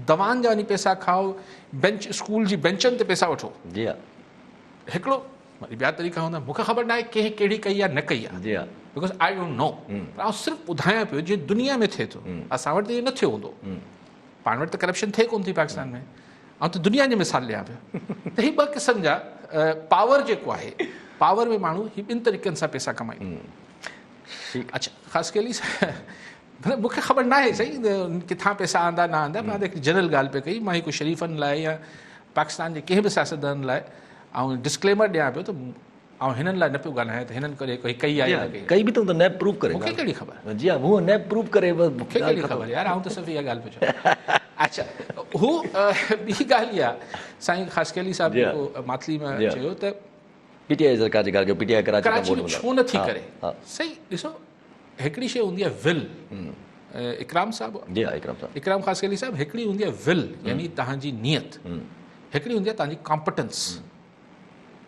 दवाउनि जा वञी पैसा खाओ, बेंच स्कूल जी बेंचनि ते पैसा वठो। जी हाँ, हिकिड़ो वरी ॿिया तरीक़ा हूंदा, मूंखे ख़बर न आहे कंहिं कहिड़ी कई आहे न कई आहे, जी हाँ, बिकॉज आई डोंट नो। पर आउं सिर्फ़ु ॿुधायां पियो जीअं दुनिया में थिए थो, असां वटि त इहो न थियो हूंदो, पाण वटि त करप्शन थिए कोन थी पाकिस्तान में, ऐं त दुनिया जी मिसाल ॾियां पियो त ही 2 क़िस्म जा पावर जेको आहे, पावर में माण्हू ही 2 तरीक़नि सां पैसा कमाईंदा। अच्छा, ख़ासि केली मतिलबु मूंखे ख़बर न आहे सही किथां पैसा आंदा न आंदा, मां त हिकु जनरल ॻाल्हि पे कई, मां हिकु शरीफ़नि लाइ या पाकिस्तान जे कंहिं बि सियासतदान लाइ ऐं डिस्क्लेमर ॾियां पियो त ऐं हिननि लाइ न पियो ॻाल्हायां त हिननि करे कोई कई आहे या न कई। कई भी तो न प्रूव करे। मूंखे कहिड़ी ख़बर, जी हाँ, वो न प्रूव करे बस मूंखे कहिड़ी ख़बर यार, आउं त सिर्फ़ु इहा ॻाल्हि पियो चवां। अच्छा, हू ॿी ॻाल्हि इहा साईं ख़ासकेली साहिब जेको मातली में चयो त पीटीआई सरकार जी ॻाल्हि कयो, पीटीआई कराची में छो नथी करे। हाँ। सही ॾिसो, हिकिड़ी शइ हूंदी आहे विल, इकराम साहब, जी हाँ, इकराम साहब, इकराम ख़ासकेली साहिब, हिकिड़ी हूंदी आहे विल यानी तव्हांजी नियत, हिकिड़ी हूंदी आहे तव्हांजी कॉम्पिटेंस,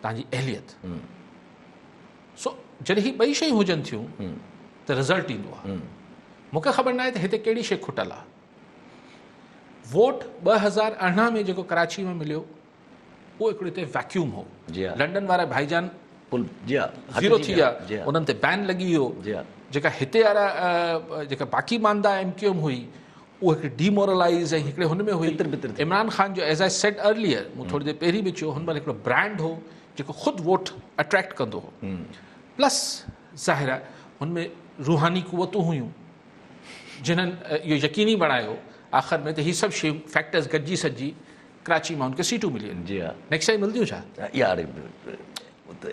तव्हांजी अहलियत। सो जॾहिं ही 2 शयूं हुजनि थियूं त रिज़ल्ट ईंदो आहे। मूंखे ख़बर न आहे त हिते कहिड़ी शइ खुटल आहे। वोट 2018 में जेको कराची में मिलियो उहो हिकिड़ो हिते वैक्यूम हो। जी हाँ, लंडन वारा भाईजान पुल जी हाँ, ज़ीरो थी विया, जी हाँ, उन्हनि ते बैन लॻी वियो। जी हाँ, जेका हिते वारा जेका बाक़ी मानदा MQM हुई उहो हिकिड़ी डीमोरलाइज़ ऐं हिकिड़े हुन में हुई। बितर थी। इमरान ख़ान जो एज़ आई सेड अर्लियर, मूं थोरी देरि पहिरीं बि चयो, हुन महिल हिकिड़ो ब्रांड हो जेको ख़ुदि वोट अट्रैक्ट कंदो हो, प्लस ज़ाहिर आहे हुन में रूहानी क़ुवतूं हुयूं जिन्हनि इहो यकीनी बणायो आख़िर में त हीअ सभु शयूं फैक्टर्स गॾिजी सॼी कराची मां हुनखे सीटूं मिलियूं आहिनि। जी हाँ, नेक्स्ट टाइम मिलंदियूं छा? यार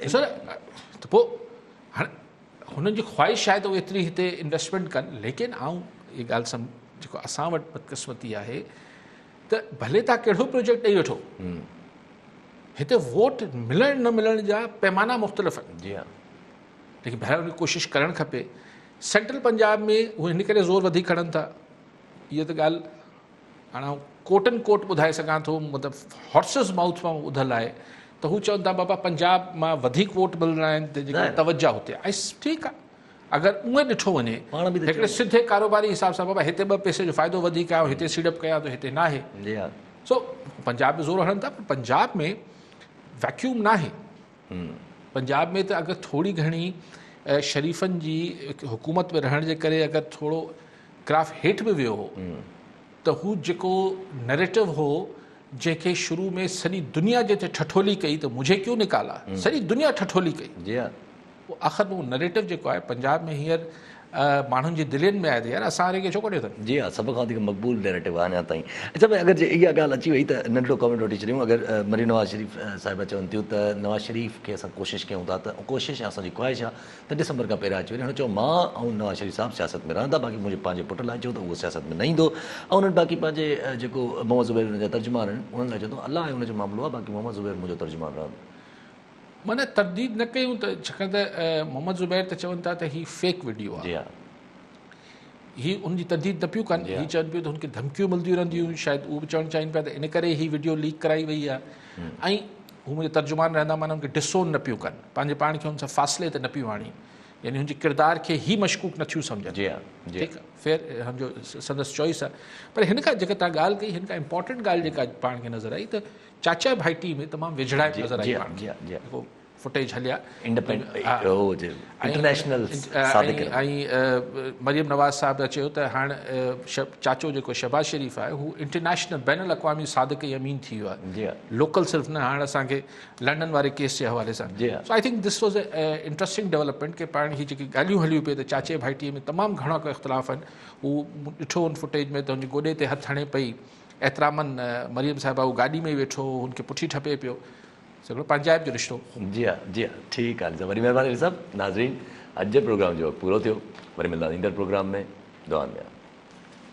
ॾिसो न, त पोइ हाणे हुननि जी ख़्वाहिश आहे त उहे एतिरी हिते इन्वेस्टमेंट कनि, लेकिन आउं इहा ॻाल्हि जेको असां वटि बदक़िस्मती आहे त भले तव्हां कहिड़ो प्रोजेक्ट ॾेई वठो, हिते वोट मिलण न मिलण जा पैमाना मुख़्तलिफ़ आहिनि। जी हाँ, लेकिन बहरहाल उनजी कोशिशि करणु खपे। सेंट्रल पंजाब में उहे हिन करे ज़ोर वधीक खणनि था, इहा त ॻाल्हि हाणे आउं कोट एंड कोट ॿुधाए सघां थो, मतिलबु हॉर्सिस माउथ मां ॿुधल आहे त हू चवनि था बाबा पंजाब मां वधीक वोट मिलंदा आहिनि त जेको तवजा हुते आहे। ठीकु आहे, अगरि उहे ॾिठो वञे हिकिड़े सिधे कारोबारी हिसाब सां बाबा हिते 2 पैसे जो फ़ाइदो वधीक आहे, हिते सीड़प कया त हिते न आहे। जी हाँ, सो पंजाब में ज़ोर हणनि था, पर पंजाब में वैक्यूम न आहे। पंजाब में त अगरि थोरी घणी शरीफ़नि जी हुकूमत में रहण जे करे अगरि थोरो ग्राफ हेठि बि वियो हो त हू जेको नैरेटिव हो जंहिंखे शुरू में सॼी दुनिया जे ते ठठोली कई त मुझे क्यों निकाला, सॼी दुनिया ठठोली कई। जी हाँ, पोइ आख़िर में उहो नैरेटिव जेको आहे पंजाब में हींअर माण्हुनि जी दिलियुनि में आहे त यार असां वारे खे छो कढियो अथनि। जी हाँ, सभ खां वधीक मक़बूल नैरेटिव आहे अञा ताईं। अच्छा भाई, अगरि जे इहा ॻाल्हि अची वई त नंढिड़ो कमेंट वठी छॾियूं। अगरि मरी नवाज़ शरीफ़ साहिबा चवनि थियूं त नवाज़ शरीफ़ खे असां कोशिशि कयूं था, त कोशिशि असांजी ख़्वाहिश आहे त डिसंबर खां पहिरियां अची वञे। हुन चयो मां ऐं नवाज़ शरीफ़ साहिबु सियासत में रहंदा, बाक़ी मुंहिंजे पंहिंजे पुट लाइ चयो त उहो सियासत में न ईंदो। ऐं उन्हनि बाक़ी पंहिंजे जेको मोहम्मद ज़ुबैर हुन जा तर्जुमान आहिनि उन्हनि लाइ चयो अलाह हुनजो मामिलो आहे, बाक़ी मोहम्मद ज़ुबैर मुंहिंजो तर्जुमान रहंदो। माना तरदीद न कयूं त छाकाणि त मोहम्मद ज़ुबैर त चवनि था त हीअ फेक वीडियो आहे, जी हाँ, ही उनजी तर्दीद न पियूं कनि। हीअ चवनि पियूं त हुनखे धमकियूं मिलंदियूं रहंदियूं, शायदि उहे बि चवणु चाहिनि पिया त इन करे हीअ वीडियो लीक कराई वई आहे, ऐं हू मुंहिंजे तर्जुमान रहंदा, माना हुनखे डिसोन न पियूं कनि, पंहिंजे पाण खे हुन सां फ़ासिले ते न पियूं आणी, यानी हुनजे किरदार खे ई मशकूक न थियूं सम्झनि। जी हाँ, जी ठीकु आहे, फेर हुनजो संदसि चॉइस आहे। पर हिन खां जेका तव्हां ॻाल्हि कई, हिन खां इम्पॉर्टेंट ॻाल्हि जेका पाण खे नज़र आई त चाचा भाइटी में तमामु विझड़ाइप नज़र आई पाण खे। फुटेज हलिया इंटरनेशनल सादिक ऐं मरियम नवाज़ साहब चयो त हाणे चाचो जेको शहबाज शरीफ़ आहे हू इंटरनेशनल बैन अक़वामी सादिक यमीन थी वियो जी आहे लोकल सिर्फ़ु न हाणे असांखे लंडन वारे केस जे हवाले सां जी हाँ। So I think this was a interesting development के पाण ही जेकी ॻाल्हियूं हलियूं पिए त चाचे भाइटीअ में तमामु घणा को इख़्तिलाफ़ आहिनि हू ॾिठो हुन फुटेज में त हुनजे गोॾे ते हथु हणे पई एतरामन मरियम साहिबा हू गाॾी में ई वेठो हुनखे पुठी ठपे पियो सॻिड़ो पंजाब जो रिश्तो जी हाँ जी हाँ ठीकु आहे वरी महिरबानी साहब नाज़रीन अॼु जे प्रोग्राम जो पूरो थियो वरी मिलंदा ईंदड़ प्रोग्राम में दुआनि में